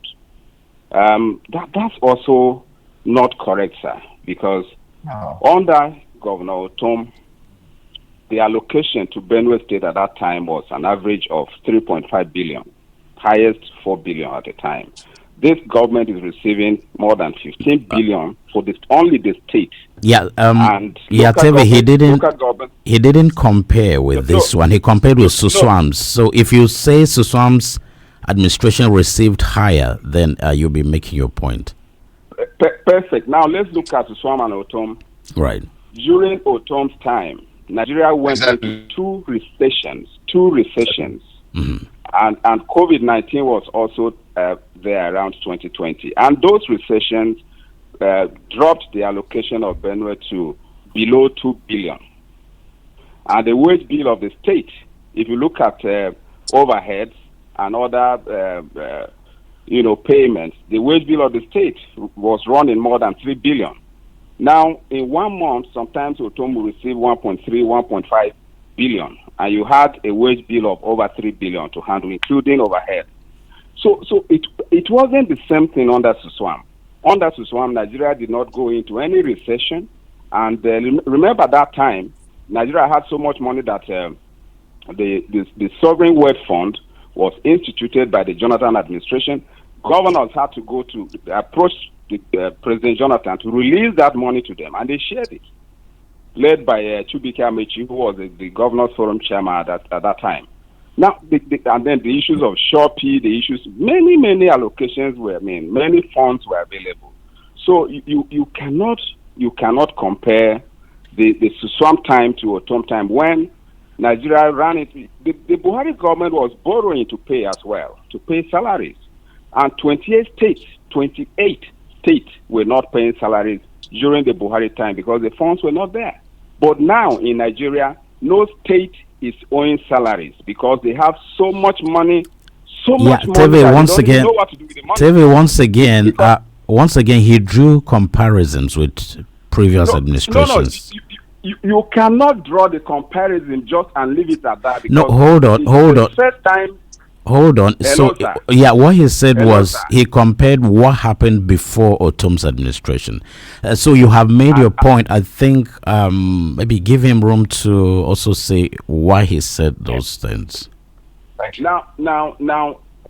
that's also not correct, sir, because under Governor Otom, the allocation to Benue State at that time was an average of 3.5 billion, highest 4 billion at the time. This government is receiving more than 15 billion for only the state. Yeah, and Teve, he didn't compare with this one. He compared with Suswam's. So if you say Suswam's administration received higher, then you'll be making your point. Perfect. Now let's look at Suswam and Otom. Right. During Otom's time, Nigeria went into two recessions. And COVID-19 was also there around 2020. And those recessions dropped the allocation of Benue to below 2 billion. And the wage bill of the state, if you look at overheads and other payments, the wage bill of the state was running more than 3 billion. Now, in 1 month, sometimes Otom will receive 1.3, 1.5 billion, and you had a wage bill of over 3 billion to handle, including overhead. So it wasn't the same thing under Suswam. Under Suswam, Nigeria did not go into any recession, and remember that time, Nigeria had so much money that the Sovereign Wealth Fund was instituted by the Jonathan administration. Governors had to go to approach President Jonathan to release that money to them, and they shared it, led by Chubike Amechi, who was the Governors Forum chairman at that time. Now, and then the issues of Shopee, the issues, many allocations were made, many funds were available. So you cannot compare the Suswam time to Otom time when Nigeria ran it. The Buhari government was borrowing to pay as well, to pay salaries, and 28 states were not paying salaries during the Buhari time because the funds were not there. But now in Nigeria, no state is owing salaries because they have so much money, much money Teve, that once they don't again, know what to do with the money. Teve, once again, he drew comparisons with previous administrations. You cannot draw the comparison just and leave it at that. No, hold on. First time. Hold on. Hello, so, what he said sir. he compared what happened before Otom's administration. So you have made your point. I think maybe give him room to also say why he said those things. Thank you. Now.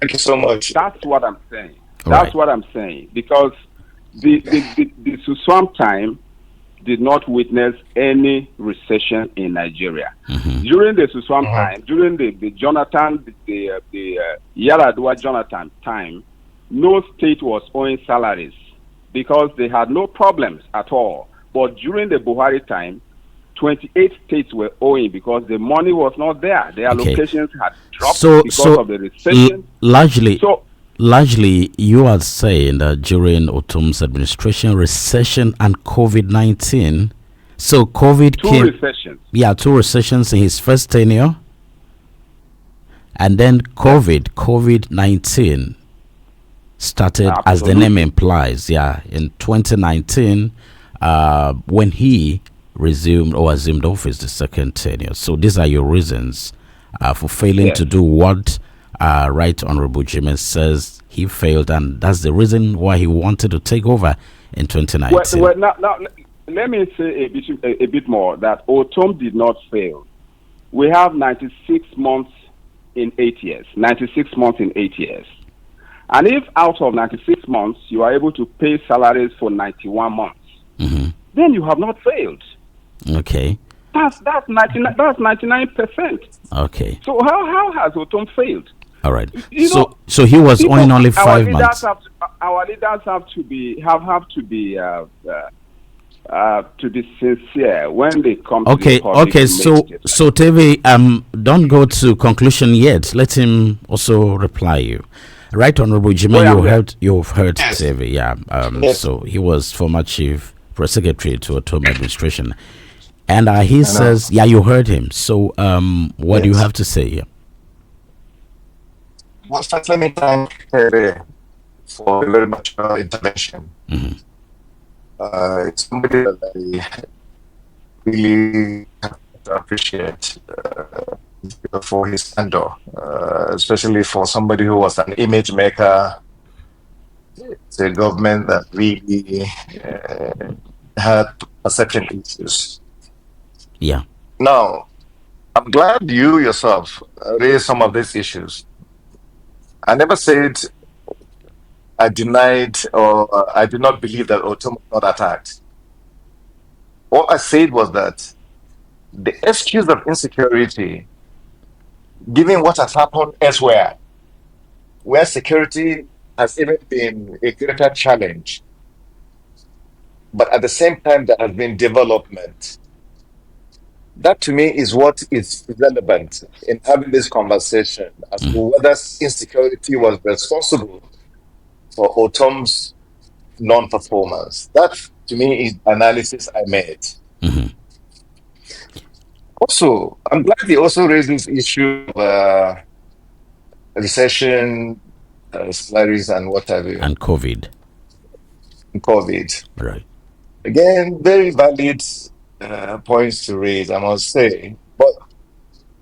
Thank you so much. That's what I'm saying. Right. What I'm saying, because the Suswam time did not witness any recession in Nigeria. During the Suswam time, during the Jonathan, the Yaradua Jonathan time, no state was owing salaries because they had no problems at all. But during the Buhari time, 28 states were owing because the money was not there. The allocations had dropped because of the recession. Largely, you are saying that during Otom's administration, recession and COVID-19. So COVID came. 2 recessions. Yeah, 2 recessions in his first tenure. And then COVID-19 started, as the name implies, in 2019, when he assumed office, the second tenure. So these are your reasons for failing to do what Right Honorable Jime says he failed, and that's the reason why he wanted to take over in 2019. Well, now, let me say a bit more that Otom did not fail. We have 96 months in 8 years. 96 months in 8 years. And if out of 96 months you are able to pay salaries for 91 months, then you have not failed. Okay. That's 99%. Okay. So how has Otom failed? All right. So he was owing only 5 months. Our leaders have to be sincere when they come to the public. Okay. So Teve, don't go to conclusion yet. Let him also reply you. Right, Honorable Jime, you've heard Teve. Yes. So he was former chief press secretary to Otom administration. And he says, you heard him. So what do you have to say here? Well, first, let me thank Terry for a very mature intervention. It's somebody that I really have to appreciate for his candor, especially for somebody who was an image maker. It's a government that really had perception issues. Yeah. Now, I'm glad you yourself raised some of these issues. I never said I denied or I did not believe that Otom was not attacked. All I said was that the excuse of insecurity, given what has happened elsewhere, where security has even been a greater challenge, but at the same time there has been development. That to me is what is relevant in having this conversation as to whether insecurity was responsible for Otom's non-performance. That to me is analysis I made. Also, I'm glad they also raised this issue of recession, salaries, and what have you. And COVID. COVID. Right. Again, very valid points to raise, I must say. But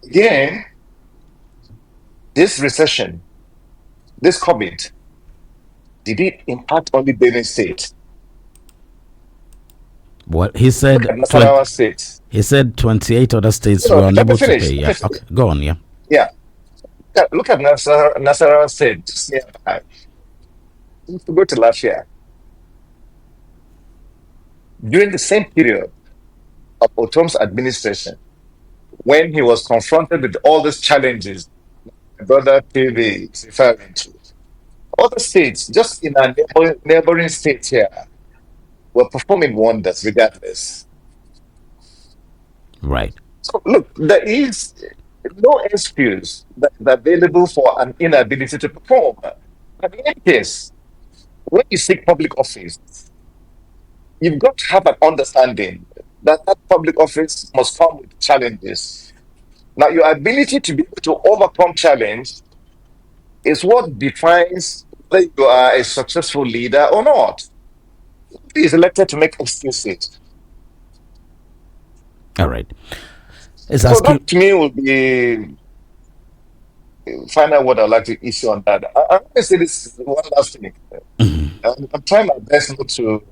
again, this recession, this COVID, did it impact only Benue State? What he said, Nasarawa State. He said 28 other states No, were let me unable to finish. pay. Yeah. Okay. Go on. Yeah. Yeah. Look at Nasarawa State just nearby. Go to last year. During the same period of Otom's administration, when he was confronted with all these challenges my brother TV is referring to, other states, just in our neighboring states here, were performing wonders regardless. Right. So look, there is no excuse that is available for an inability to perform. But in any case, when you seek public office, you've got to have an understanding that that public office must come with challenges. Now, your ability to be able to overcome challenge is what defines whether you are a successful leader or not. Nobody is elected to make excuses. All right. So that to me will be final word I'd like to issue on that. I want to say this one last thing. I'm trying my best not to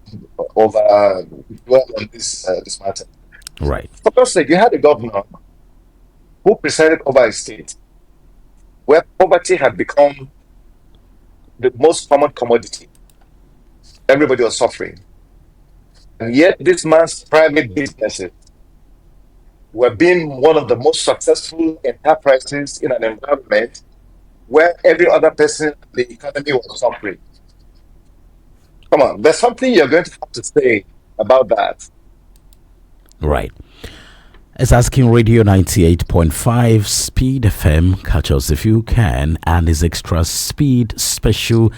over dwell on this matter. Right. For God's sake, you had a governor who presided over a state where poverty had become the most common commodity. Everybody was suffering. And yet this man's private businesses were being one of the most successful enterprises in an environment where every other person in the economy was suffering. Come on, there's something you're going to have to say about that. Right. It's Asking Radio 98.5 Speed FM. Catch us if you can. And it's xTRa Speed Special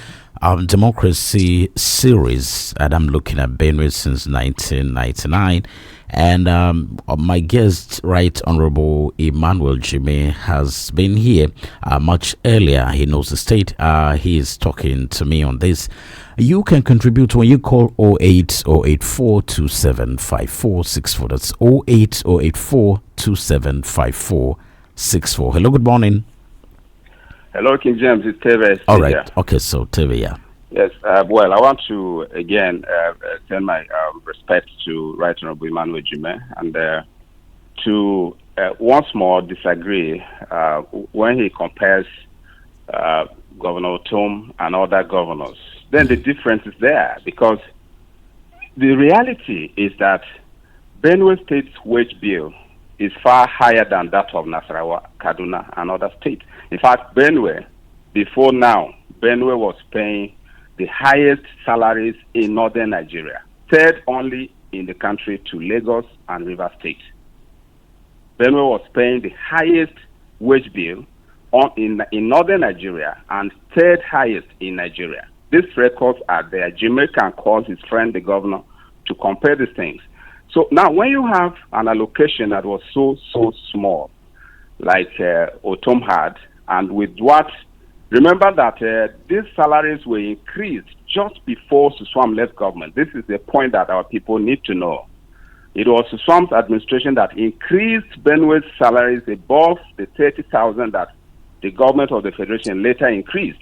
Democracy series. And I'm looking at Benue since 1999. And my guest, Right Honorable Emmanuel Jime, has been here much earlier. He knows the state. He is talking to me on this. You can contribute when you call 08084275464. That's 08084275464. Hello, good morning. Hello, King James. It's Teve. All right. Okay, so Teve, yeah. Yes, well, I want to again send my respect to Right Honorable Emmanuel Jime and to once more disagree when he compares Governor Otom and other governors. Then the difference is there because the reality is that Benue State's wage bill is far higher than that of Nasarawa, Kaduna, and other states. In fact, Benue, before now, Benue was paying the highest salaries in northern Nigeria, third only in the country to Lagos and River State. Benue was paying the highest wage bill in northern Nigeria and third highest in Nigeria. These records are there. Jime can call his friend, the governor, to compare these things. So now when you have an allocation that was so small, like Otom had, and with what, remember that these salaries were increased just before Suswam left government. This is the point that our people need to know. It was Suswam's administration that increased Benue's salaries above the 30,000 that the government of the Federation later increased.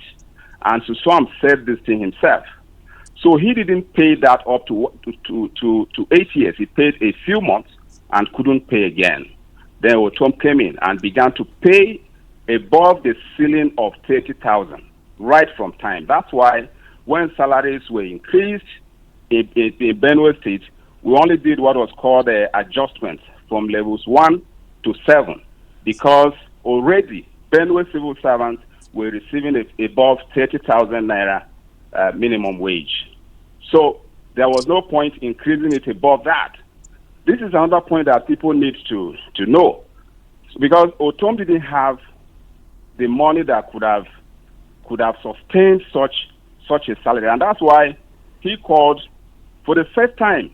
And Suswam said this thing himself. So he didn't pay that up to 8 years. He paid a few months and couldn't pay again. Then Otom came in and began to pay above the ceiling of 30,000 right from time. That's why when salaries were increased in Benue State, we only did what was called adjustments from levels 1 to 7 because already Benue civil servants were receiving above 30,000 naira minimum wage. So there was no point increasing it above that. this is another point that people need to know, because Otom didn't have the money that could have sustained such a salary, and that's why he called for the first time.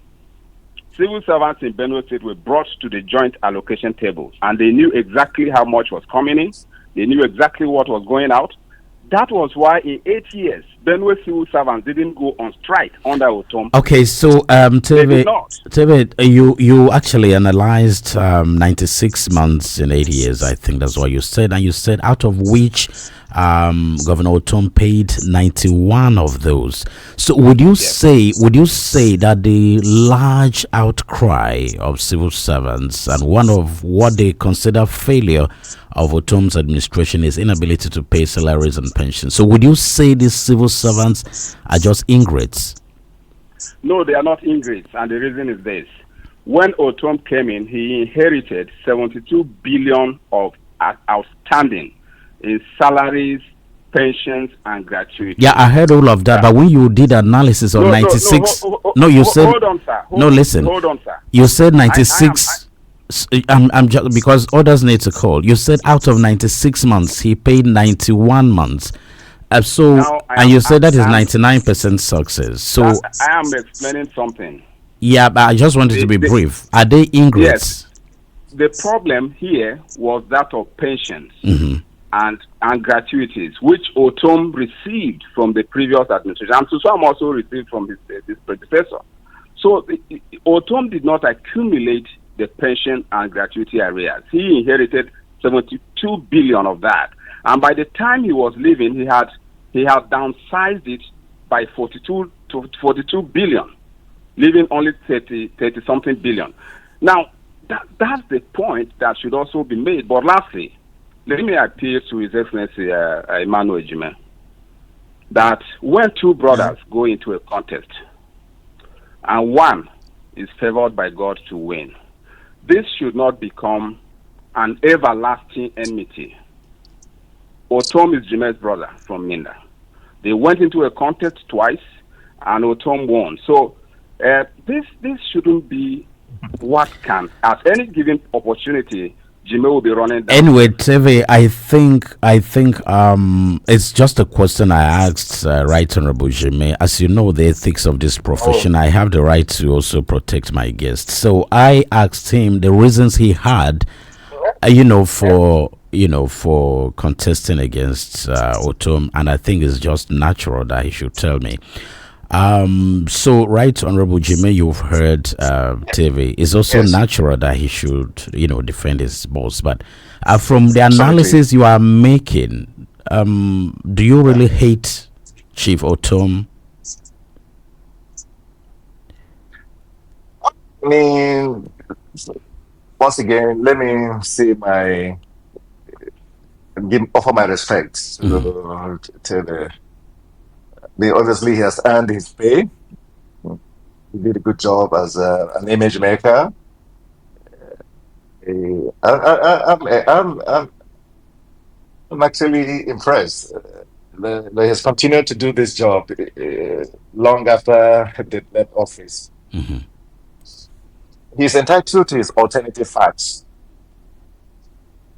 Civil servants in Benue State were brought to the joint allocation table, and they knew exactly how much was coming in. They knew exactly what was going out. That was why in 8 years, Benue civil servants didn't go on strike under Otom. Okay, so Tebe, you actually analyzed 96 months in 8 years. I think that's what you said, and you said out of which Governor Otom paid 91 of those. So would you say that the large outcry of civil servants and one of what they consider failure of Otom's administration is inability to pay salaries and pensions? So would you say these civil servants are just ingrates? No, they are not ingrates, and the reason is this. When Otom came in, he inherited 72 billion of outstanding in salaries, pensions, and gratuity. Yeah, I heard all of that, but when you did analysis on 96... you said... Hold on, sir. Hold on, sir. You said 96... I'm just because others need to call. You said out of 96 months, he paid 91 months. You said that is 99% success. So I am explaining something. Yeah, but I just wanted to be brief. Are they ingrates? Yes. The problem here was that of pensions and gratuities, which Otom received from the previous administration, and some also received from his predecessor. So Otom did not accumulate the pension and gratuity arrears. He inherited 72 billion of that, and by the time he was leaving, he had downsized it by 42 billion, leaving only 30 something billion. Now that's the point that should also be made. But lastly, let me appeal to His Excellency Emmanuel Jime, that when two brothers go into a contest and one is favored by God to win, this should not become an everlasting enmity. Otom is Jime's brother from Minda. They went into a contest twice, and Otom won. So this shouldn't be what can, at any given opportunity, Jime will be running down. Anyway, Teve, I think it's just a question I asked Right Honorable Jime. As you know, the ethics of this profession, I have the right to also protect my guests. So I asked him the reasons he had, for contesting against Otom, and I think it's just natural that he should tell me. So, Right Honorable Jime, you've heard TV. It's also natural that he should, defend his boss. But from the analysis you are making, do you really hate Chief Otom? I mean, once again, let me say offer my respects to the. Obviously, he has earned his pay. He did a good job as an image maker. I'm actually impressed. He has continued to do this job long after the left office. He's entitled to his alternative facts.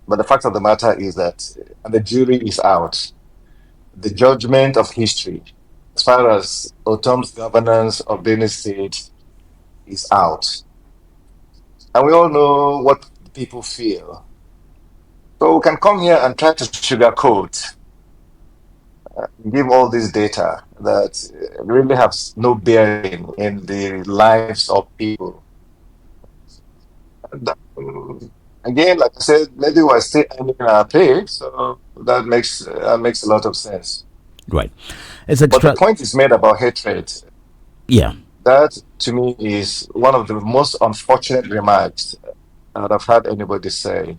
But the fact of the matter is that the jury is out. The judgment of history, as far as Otom's governance of Benue State, is out. And we all know what people feel. So we can come here and try to sugarcoat, give all this data that really have no bearing in the lives of people. Again, like I said, maybe we're still earning our pay, so that makes a lot of sense. Right. But the point is made about hatred. Yeah. That, to me, is one of the most unfortunate remarks that I've heard anybody say.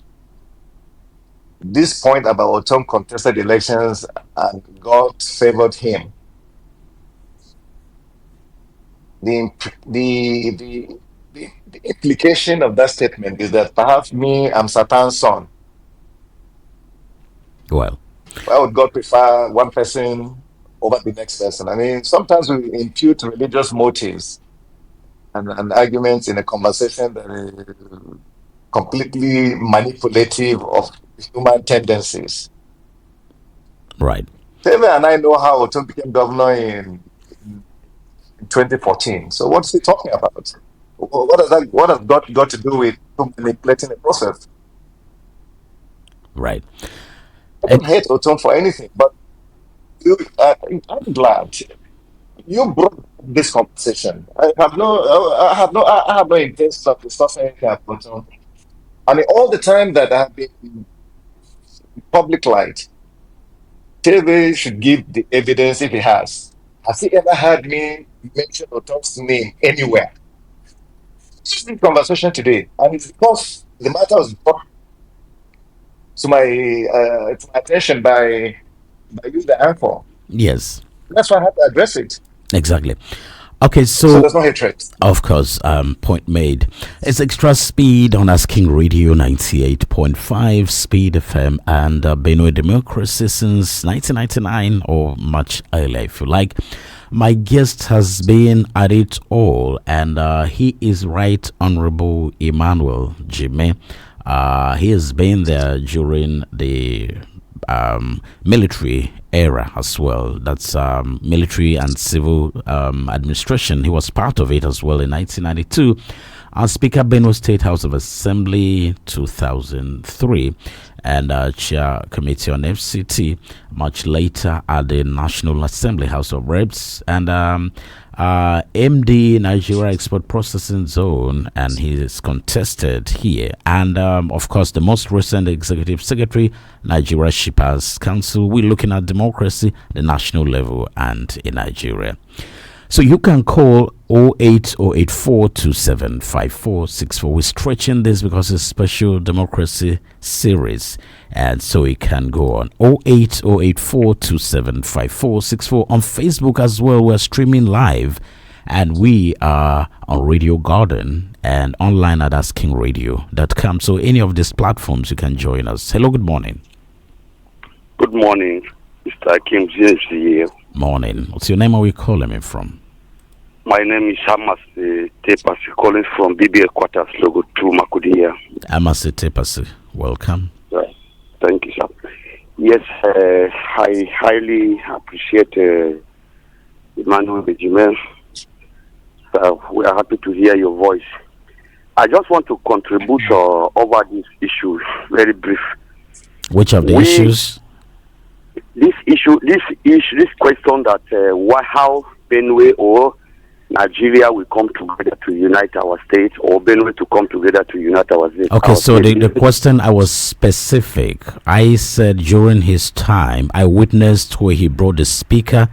This point about Otom contested elections and God favored him. The implication of that statement is that perhaps I'm Satan's son. Well, why would God prefer one person over the next person? I mean, sometimes we impute religious motives and arguments in a conversation that is completely manipulative of human tendencies. Right. Teve and I know how Oton became governor in 2014. So what's he talking about? What has got to do with manipulating the process? Right. I don't hate Oton for anything, but I'm glad you brought this conversation. I have no intention of discussing anything about Oton. I mean, all the time that I have been in public light, TV should give the evidence if he has. Has he ever heard me mention Oton's name anywhere? This is conversation today, and it's because the matter was brought to my attention by you, the anchor. Yes. That's why I have to address it. Exactly. Okay, So there's no hatred. of course, point made. It's Extra Speed on Asking Radio 98.5 Speed FM and Benue Democracy since 1999 or much earlier, if you like. My guest has been at it all, and he is Right Honorable Emmanuel Jime. He has been there during the military era as well. That's military and civil administration. He was part of it as well in 1992. Speaker Benue State House of Assembly 2003 and chair committee on FCT much later at the National Assembly House of Reps and MD Nigeria Export Processing Zone, and he is contested here. And of course, the most recent executive secretary, Nigeria Shippers Council. We're looking at democracy, the national level, and in Nigeria. So you can call 08084275464. We're stretching this because it's a special democracy series, and so it can go on. 08084275464. On Facebook as well, we're streaming live, and we are on Radio Garden and online at askingradio.com. So any of these platforms, you can join us. Hello, good morning. Good morning, Mr. KiNG JAMES YiYE. Morning. What's your name? Are we calling me from? My name is Amase Tepasi, calling from BBA Quarters, Logo 2, Makudia. Amase Tepasi, welcome. Thank you, sir. Yes, I highly appreciate Emmanuel Jime. We are happy to hear your voice. I just want to contribute over this issue, very brief. Which of the issues? This question that how Benue or Nigeria will come together to unite our states, or Benue to come together to unite our states. Okay, so the question, I was specific. I said during his time, I witnessed where he brought the Speaker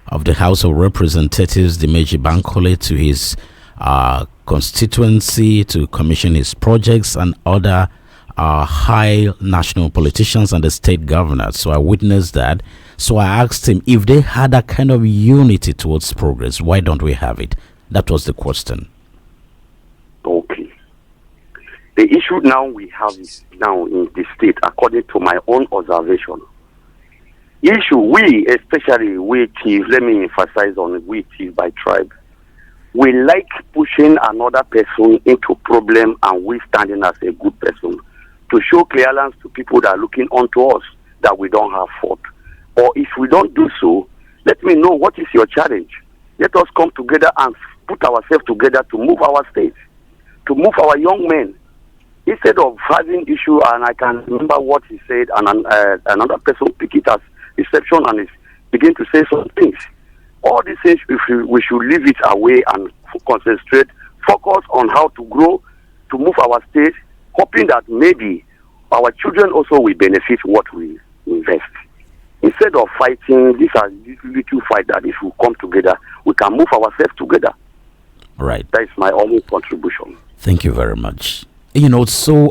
of the House of Representatives, Dimeji Bankole, to his constituency to commission his projects, and other high national politicians and the state governors. So I witnessed that. So I asked him, if they had that kind of unity towards progress, why don't we have it? That was the question. Okay. The issue now we have is now in the state, according to my own observation. Issue, we, especially we chiefs, let me emphasize on we chiefs by tribe. We like pushing another person into problem, and we standing as a good person to show clearance to people that are looking onto us that we don't have fault. Or if we don't do so, let me know what is your challenge. Let us come together and put ourselves together to move our states, to move our young men. Instead of having issue, and I can remember what he said, and another person pick it as reception and begin to say some things. All these things, we should leave it away and concentrate, focus on how to grow, to move our state, hoping that maybe our children also will benefit what we invest. Instead of fighting, these are little fight that if we come together, we can move ourselves together. Right. That is my only contribution. Thank you very much. So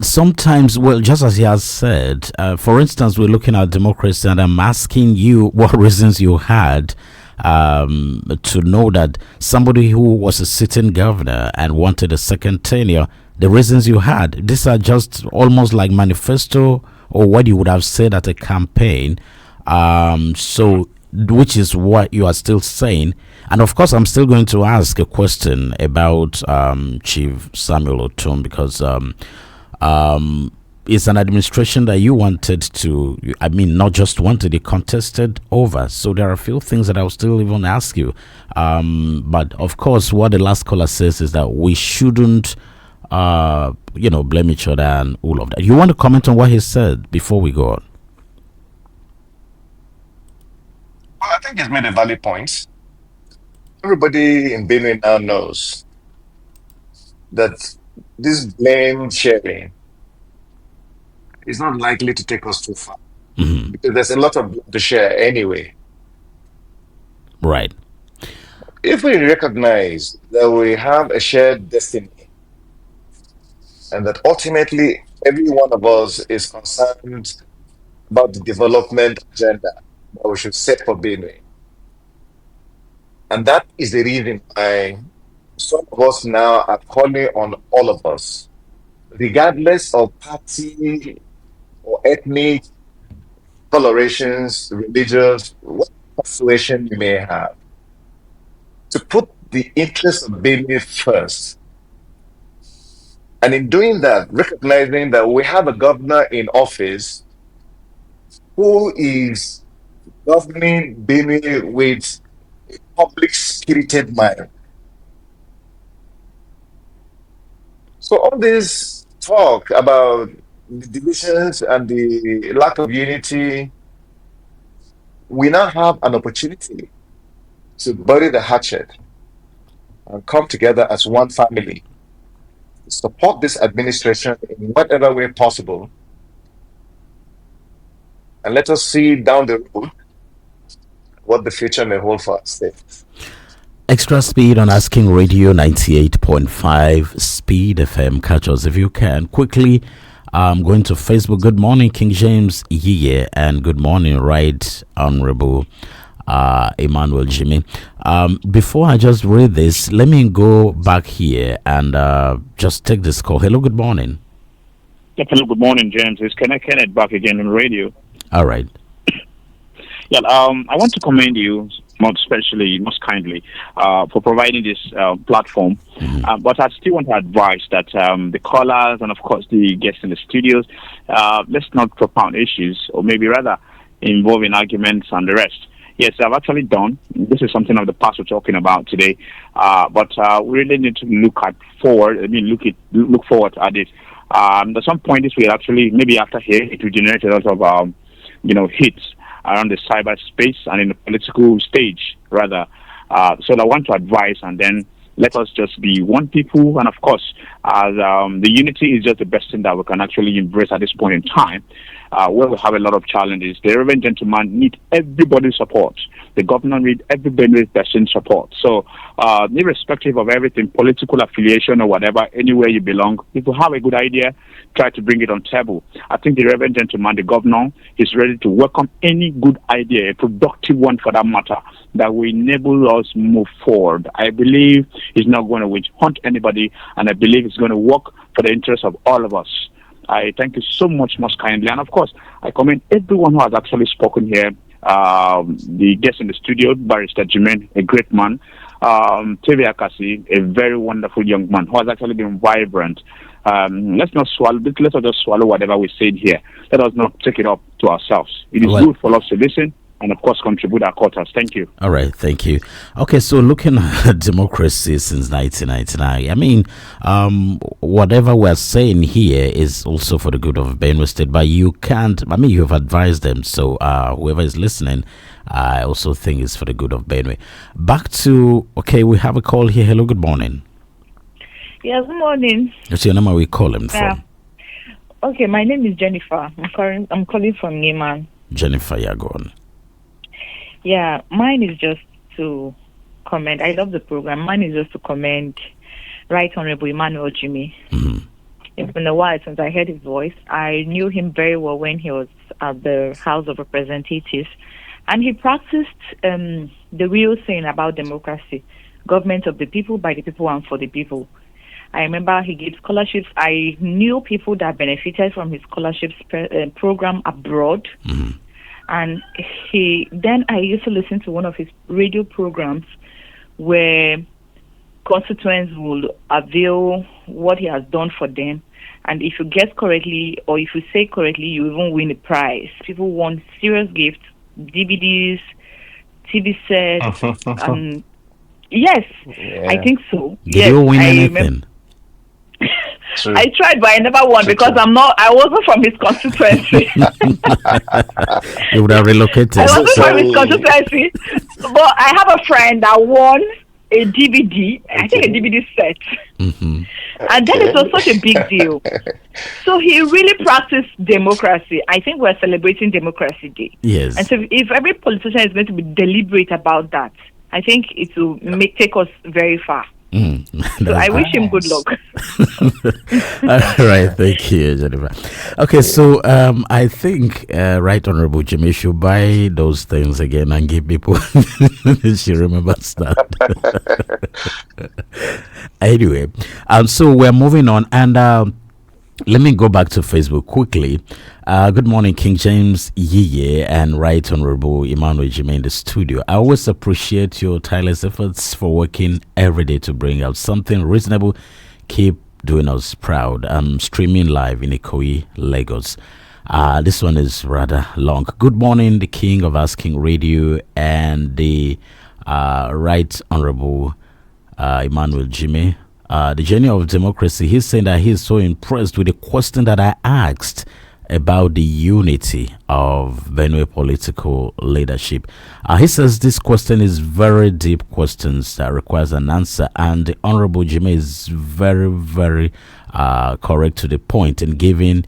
sometimes, well, just as he has said, for instance, we're looking at democracy, and I'm asking you what reasons you had to know that somebody who was a sitting governor and wanted a second tenure, the reasons you had. These are just almost like manifesto or what you would have said at a campaign. So which is what you are still saying. And of course, I'm still going to ask a question about Chief Samuel Otom, because it's an administration that you wanted to, I mean, not just wanted, it contested over. So there are a few things that I'll still even ask you. But of course, what the last caller says is that we shouldn't, blame each other and all of that. You want to comment on what he said before we go on? Well, I think he's made a valid point. Everybody in Benue now knows that this blame sharing is not likely to take us too far, because there's a lot of blame to share anyway. Right. If we recognize that we have a shared destiny and that ultimately every one of us is concerned about the development agenda that we should set for Benue, and that is the reason why some of us now are calling on all of us, regardless of party or ethnic colorations, religious, what persuasion you may have, to put the interests of Benue first. And in doing that, recognizing that we have a governor in office who is governing Benue with a public spirited mind. So all this talk about the divisions and the lack of unity, we now have an opportunity to bury the hatchet and come together as one family, support this administration in whatever way possible, and let us see down the road what the future may hold for us. Extra speed on Asking Radio 98.5 Speed FM. Catch us if you can. Quickly, I'm going to Facebook. Good morning, King James Yiye, and good morning, Right Honorable Emmanuel Jime. Before I just read this, let me go back here and just take this call. Hello, good morning. Hello, good morning, James. It's Kenneth back again on radio. All right. Yeah, I want to commend you most kindly, for providing this platform. But I still want to advise that the callers and, of course, the guests in the studios, let's not propound issues, or maybe rather involving arguments and the rest. Yes, I've actually done. This is something of the past we're talking about today. But we really need to look forward at it. At some point this will actually, maybe after here, it will generate a lot of, hits around the cyberspace and in the political stage, rather. So I want to advise, and then let us just be one people. And of course, as the unity is just the best thing that we can actually embrace at this point in time, where we have a lot of challenges. The Reverend Gentleman need everybody's support. The government need everybody's person's support. So, irrespective of everything, political affiliation or whatever, anywhere you belong, if you have a good idea, try to bring it on table. I think the Reverend Gentleman, the governor, is ready to welcome any good idea, a productive one for that matter, that will enable us move forward. I believe he's not going to hunt anybody, and I believe it's going to work for the interest of all of us. I thank you so much, most kindly. And of course, I commend everyone who has actually spoken here. The guest in the studio, Barrister Jime, a great man. Tevi Akasi, a very wonderful young man who has actually been vibrant. Let's not just swallow whatever we said here. Let us not take it up to ourselves. It is good for us to listen and, of course, contribute our quotas. Thank you. All right, thank you. Okay, so looking at democracy since 1999, I mean, whatever we're saying here is also for the good of Benue State, but you can't, I mean, you've advised them, so whoever is listening, I also think it's for the good of Benue. Back to, okay, we have a call here. Hello, good morning. Yeah, good morning. What's your name? Are we calling from? Okay, my name is Jennifer. I'm calling from Neiman. Jennifer, yeah, go on. Yeah, mine is just to comment. I love the program. Mine is just to comment Right Honorable Emmanuel Jime. It's been a while since I heard his voice. I knew him very well when he was at the House of Representatives, and he practiced the real thing about democracy, government of the people, by the people, and for the people. I remember he gave scholarships. I knew people that benefited from his scholarships program abroad. And I used to listen to one of his radio programs where constituents will avail what he has done for them. And if you guess correctly, or if you say correctly, you even win a prize. People want serious gifts, DVDs, TV sets, and yes, I think so. Did you win anything? I tried, but I never won because I wasn't from his constituency. You would have relocated. I wasn't from his constituency, but I have a friend that won a DVD, I think a DVD set. Mm-hmm. And then it was such a big deal. So he really practiced democracy. I think we're celebrating Democracy Day. Yes. And so if every politician is going to be deliberate about that, I think it will take us very far. So I wish him good luck. All right, thank you, Jennifer. Okay, so I think Right Honorable Jime should buy those things again and give people. She remembers that. Anyway, so we're moving on, and let me go back to Facebook quickly. Good morning, King James Yiye and Right Honorable Emmanuel Jime in the studio. I always appreciate your tireless efforts for working every day to bring out something reasonable. Keep doing us proud. I'm streaming live in Ikoyi, Lagos. This one is rather long. Good morning, the king of Asking Radio and the Right Honorable Emmanuel Jime. The journey of democracy. He's saying that he's so impressed with the question that I asked about the unity of Benue political leadership. He says this question is very deep questions that requires an answer, and the Honorable Jime is very, very correct to the point in giving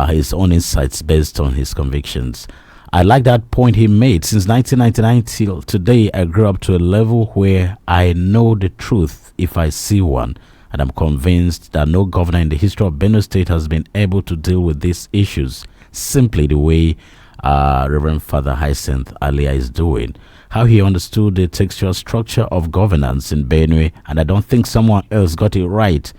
his own insights based on his convictions. I like that point he made. Since 1999 till today, I grew up to a level where I know the truth if I see one. And I'm convinced that no governor in the history of Benue State has been able to deal with these issues simply the way Reverend Father Hyacinth Alia is doing. How he understood the textual structure of governance in Benue, and I don't think someone else got it right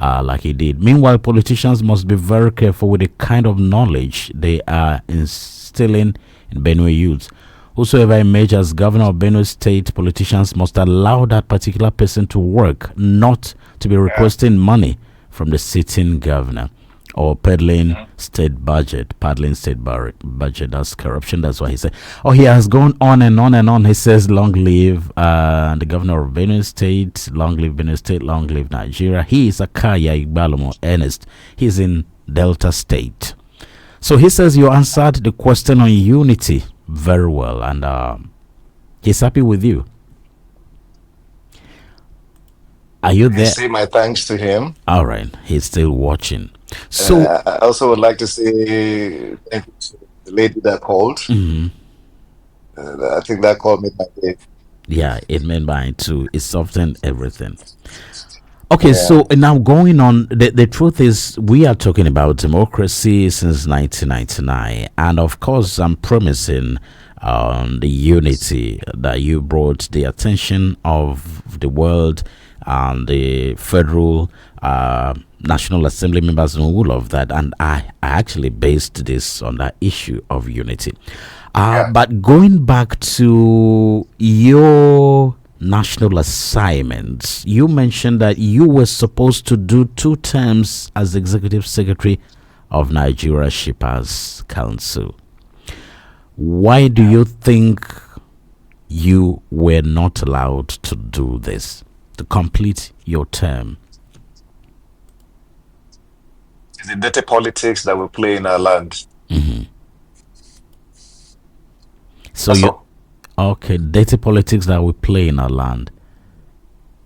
like he did. Meanwhile, politicians must be very careful with the kind of knowledge they are instilling in Benue youths. Whosoever emerges as governor of Benue State, politicians must allow that particular person to work, not to be requesting money from the sitting governor or peddling state budget. That's corruption. That's what he said. Oh, he has gone on and on and on. He says, long live the governor of Benue State, long live Benue State, long live Nigeria. He is Akaya Igbalomo Ernest. He's in Delta State. So he says you answered the question on unity very well, and he's happy with you. Are you there? I say my thanks to him. All right, he's still watching. So I also would like to say thank you to the lady that called. I think that call made my day. Yeah, it made mine too. It softened everything. Okay, so now going on, the truth is we are talking about democracy since 1999, and of course I'm promising the unity that you brought the attention of the world and the federal National Assembly members and all of that, and I actually based this on that issue of unity. But going back to your national assignments, you mentioned that you were supposed to do 2 terms as executive secretary of Nigeria Shippers Council. Why do you think you were not allowed to do this, to complete your term? It's the dirty politics that we play in our land. So okay, dirty politics that we play in our land.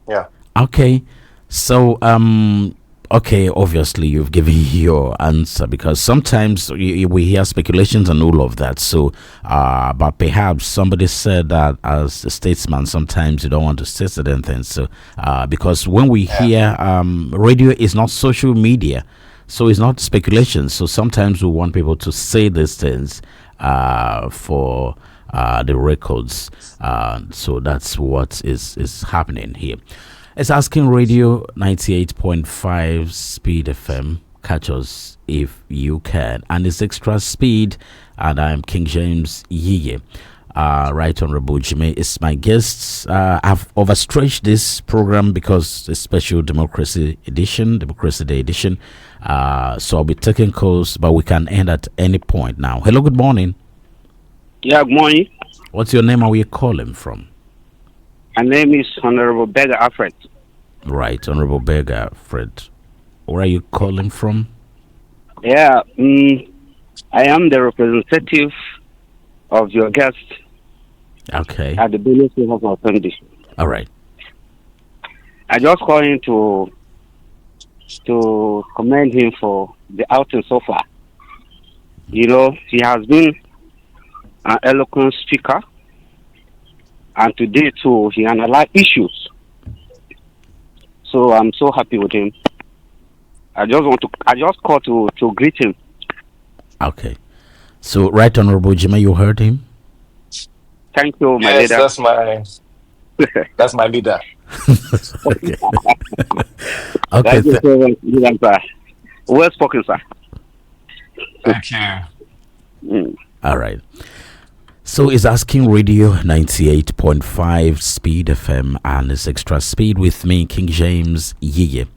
Yeah. Okay. So okay, obviously you've given your answer, because sometimes we hear speculations and all of that. So but perhaps somebody said that as a statesman sometimes you don't want to say certain things. So because when we hear radio is not social media, so it's not speculation. So sometimes we want people to say these things for the records. So that's what is happening here. It's Asking Radio 98.5 Speed FM. Catch us if you can. And it's Extra Speed and I am King James YiYE. Right Honorable Jime is my guest. I've overstretched this program because it's special Democracy Day edition. So I'll be taking calls, but we can end at any point now. Hello, good morning. Yeah, good morning. What's your name? Are we calling from? My name is Honorable Beggar Alfred. Right, Honorable Beggar Alfred. Where are you calling from? Yeah, I am the representative of your guest. Okay. At the Benue Democracy. All right. I just called in to commend him for the outing so far. You know, he has been an eloquent speaker, and today too he analyzed issues. So I'm so happy with him. I just called to greet him. Okay. So, Right Honorable Jime, you heard him? Thank you, my yes, leader. that's my leader. Okay. Okay. Thank you so much, sir. Well spoken, sir. Thank you. All right. So it's Asking Radio 98.5 Speed FM and it's Extra Speed with me, King James YiYE.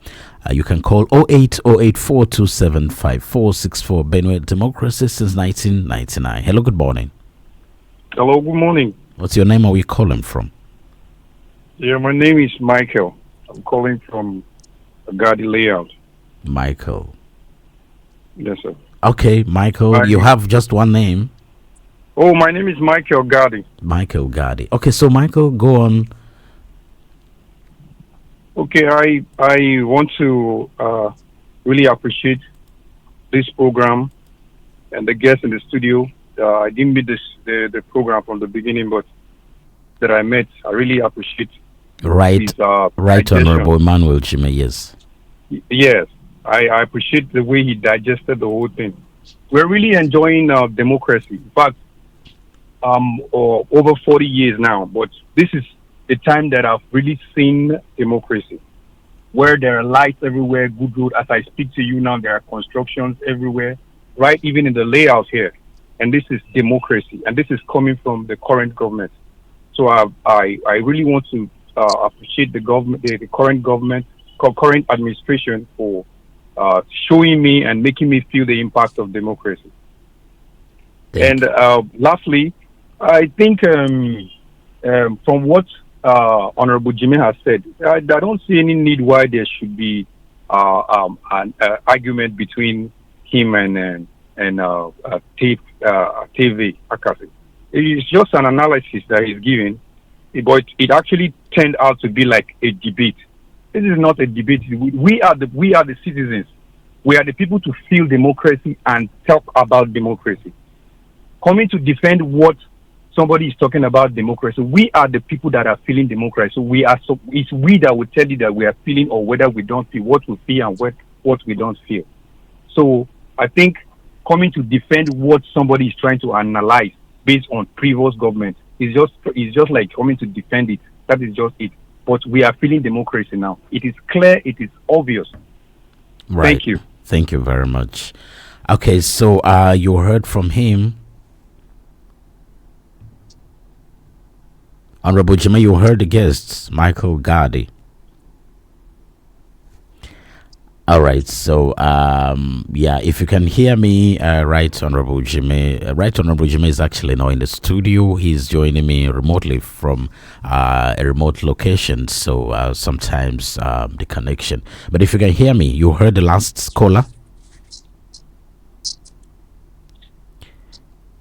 You can call 08084275464. Benue Democracy since 1999. Hello, good morning. Hello, good morning. What's your name? Are we calling from? Yeah, my name is Michael. I'm calling from Gadi Layout. Michael. Yes, sir. Okay, Michael, you have just one name. Oh, my name is Michael Gadi. Michael Gadi. Okay, so Michael, go on. Okay, I want to really appreciate this program and the guests in the studio. I didn't meet the program from the beginning, but that I met, I really appreciate. Right, his, right, Honorable Emmanuel Jime. Yes. Yes, I appreciate the way he digested the whole thing. We're really enjoying democracy. In fact, over 40 years now, but this is the time that I've really seen democracy, where there are lights everywhere, good road. As I speak to you now, there are constructions everywhere, right? Even in the layout here. And this is democracy, and this is coming from the current government. So I really want to appreciate the government, the current government, current administration for showing me and making me feel the impact of democracy. And lastly, I think from what Honorable Jime has said, I don't see any need why there should be an argument between him and TV Akasi. It's just an analysis that he's giving, but it actually turned out to be like a debate. This is not a debate. We are the citizens. We are the people to feel democracy and talk about democracy. Coming to defend what somebody is talking about democracy, we are the people that are feeling democracy. So it's we that will tell you that we are feeling or whether we don't feel, what we feel and what we don't feel. So I think coming to defend what somebody is trying to analyze based on previous government is just like coming to defend it. That is just it. But we are feeling democracy now. It is clear. It is obvious. Right. Thank you. Thank you very much. Okay, so you heard from him. Honorable Jime, you heard the guests, Michael Gadi. All right, so yeah, if you can hear me, Right Honorable Jime, Right Honorable Jime is actually now in the studio. He's joining me remotely from a remote location, so sometimes the connection. But if you can hear me, you heard the last caller.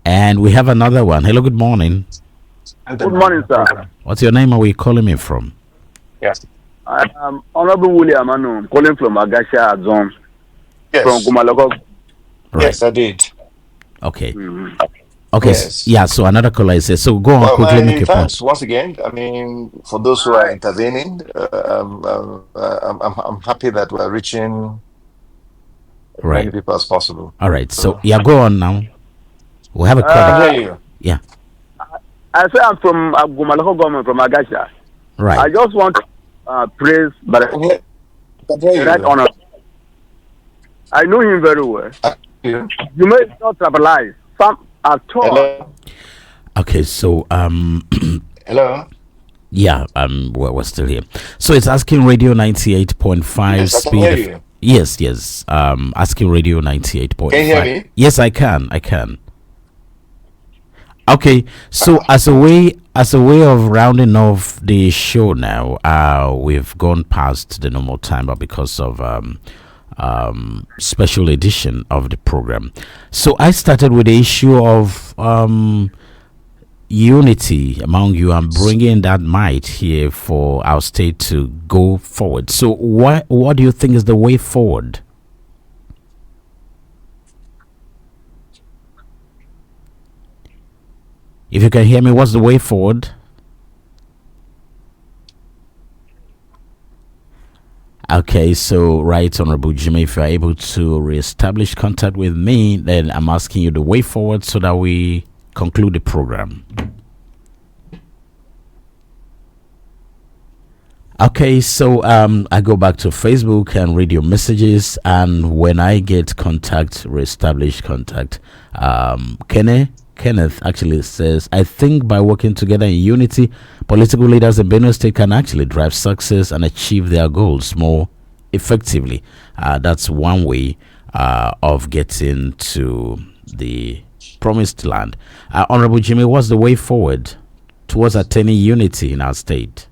And we have another one. Hello, good morning. Good morning, sir. What's your name? Are we calling me from? Yes. I am Honorable William Emmanuel, calling from Agasha Azon. Yes. From Kumaloko. Right. Yes, I did. Okay. Mm-hmm. Okay. Yes. Yeah. So another caller is here. So go on quickly. Make your Thanks point. once again. I mean, for those who are intervening, I'm happy that we're reaching as many people as possible. All right. So yeah, go on now. We have a caller. Yeah. I say I'm from Gumaloko government, from Agasha. Right. I just want to praise, but right honor. I know him very well. You may not tribalize. at all. Hello? Okay, so Hello? yeah, we're still here. So it's Asking Radio 98.5 Yes, I can speed. hear you. Yes. Asking Radio 98.5. Can you hear me? Yes, I can. Okay, so as a way of rounding off the show now, we've gone past the normal time, but because of special edition of the program. So I started with the issue of unity among you and bringing that might here for our state to go forward. So what do you think is the way forward? If you can hear me, what's the way forward? Okay, so right, Honorable Jime, if you are able to reestablish contact with me, then I'm asking you the way forward so that we conclude the program. Okay, so I go back to Facebook and read your messages, and when I get contact, reestablish contact, Kenneth actually says, I think by working together in unity, political leaders in Benue State can actually drive success and achieve their goals more effectively. That's one way of getting to the promised land. Honorable Jime, what's the way forward towards attaining unity in our state?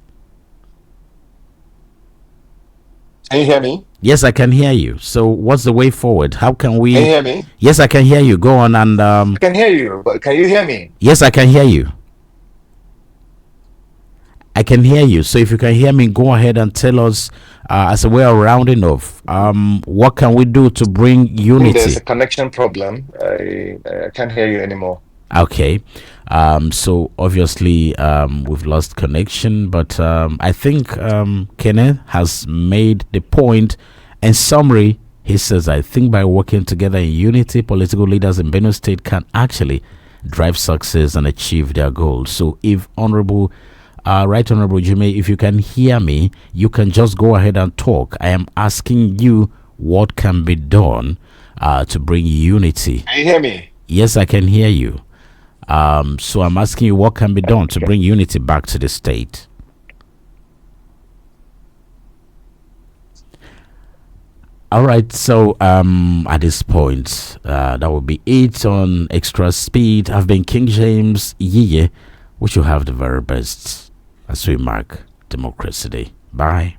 Can you hear me? Yes, I can hear you. So what's the way forward? How can we... Can you hear me? Yes, I can hear you. Go on and... I can hear you, but can you hear me? Yes, I can hear you. I can hear you. So if you can hear me, go ahead and tell us, as a way of rounding off, what can we do to bring unity? There's a connection problem. I can't hear you anymore. Okay. So obviously we've lost connection, but I think Kenneth has made the point. In summary, he says, I think by working together in unity, political leaders in Benue State can actually drive success and achieve their goals. So if Honorable Jime, if you can hear me, you can just go ahead and talk. I am asking you what can be done to bring unity. Can you hear me? Yes, I can hear you. So I'm asking you what can be done to bring unity back to the state. All right, so at this point, that will be it on Extra Speed. I've been King James Yiye. Wish you have the very best as we mark Democracy Day. Bye.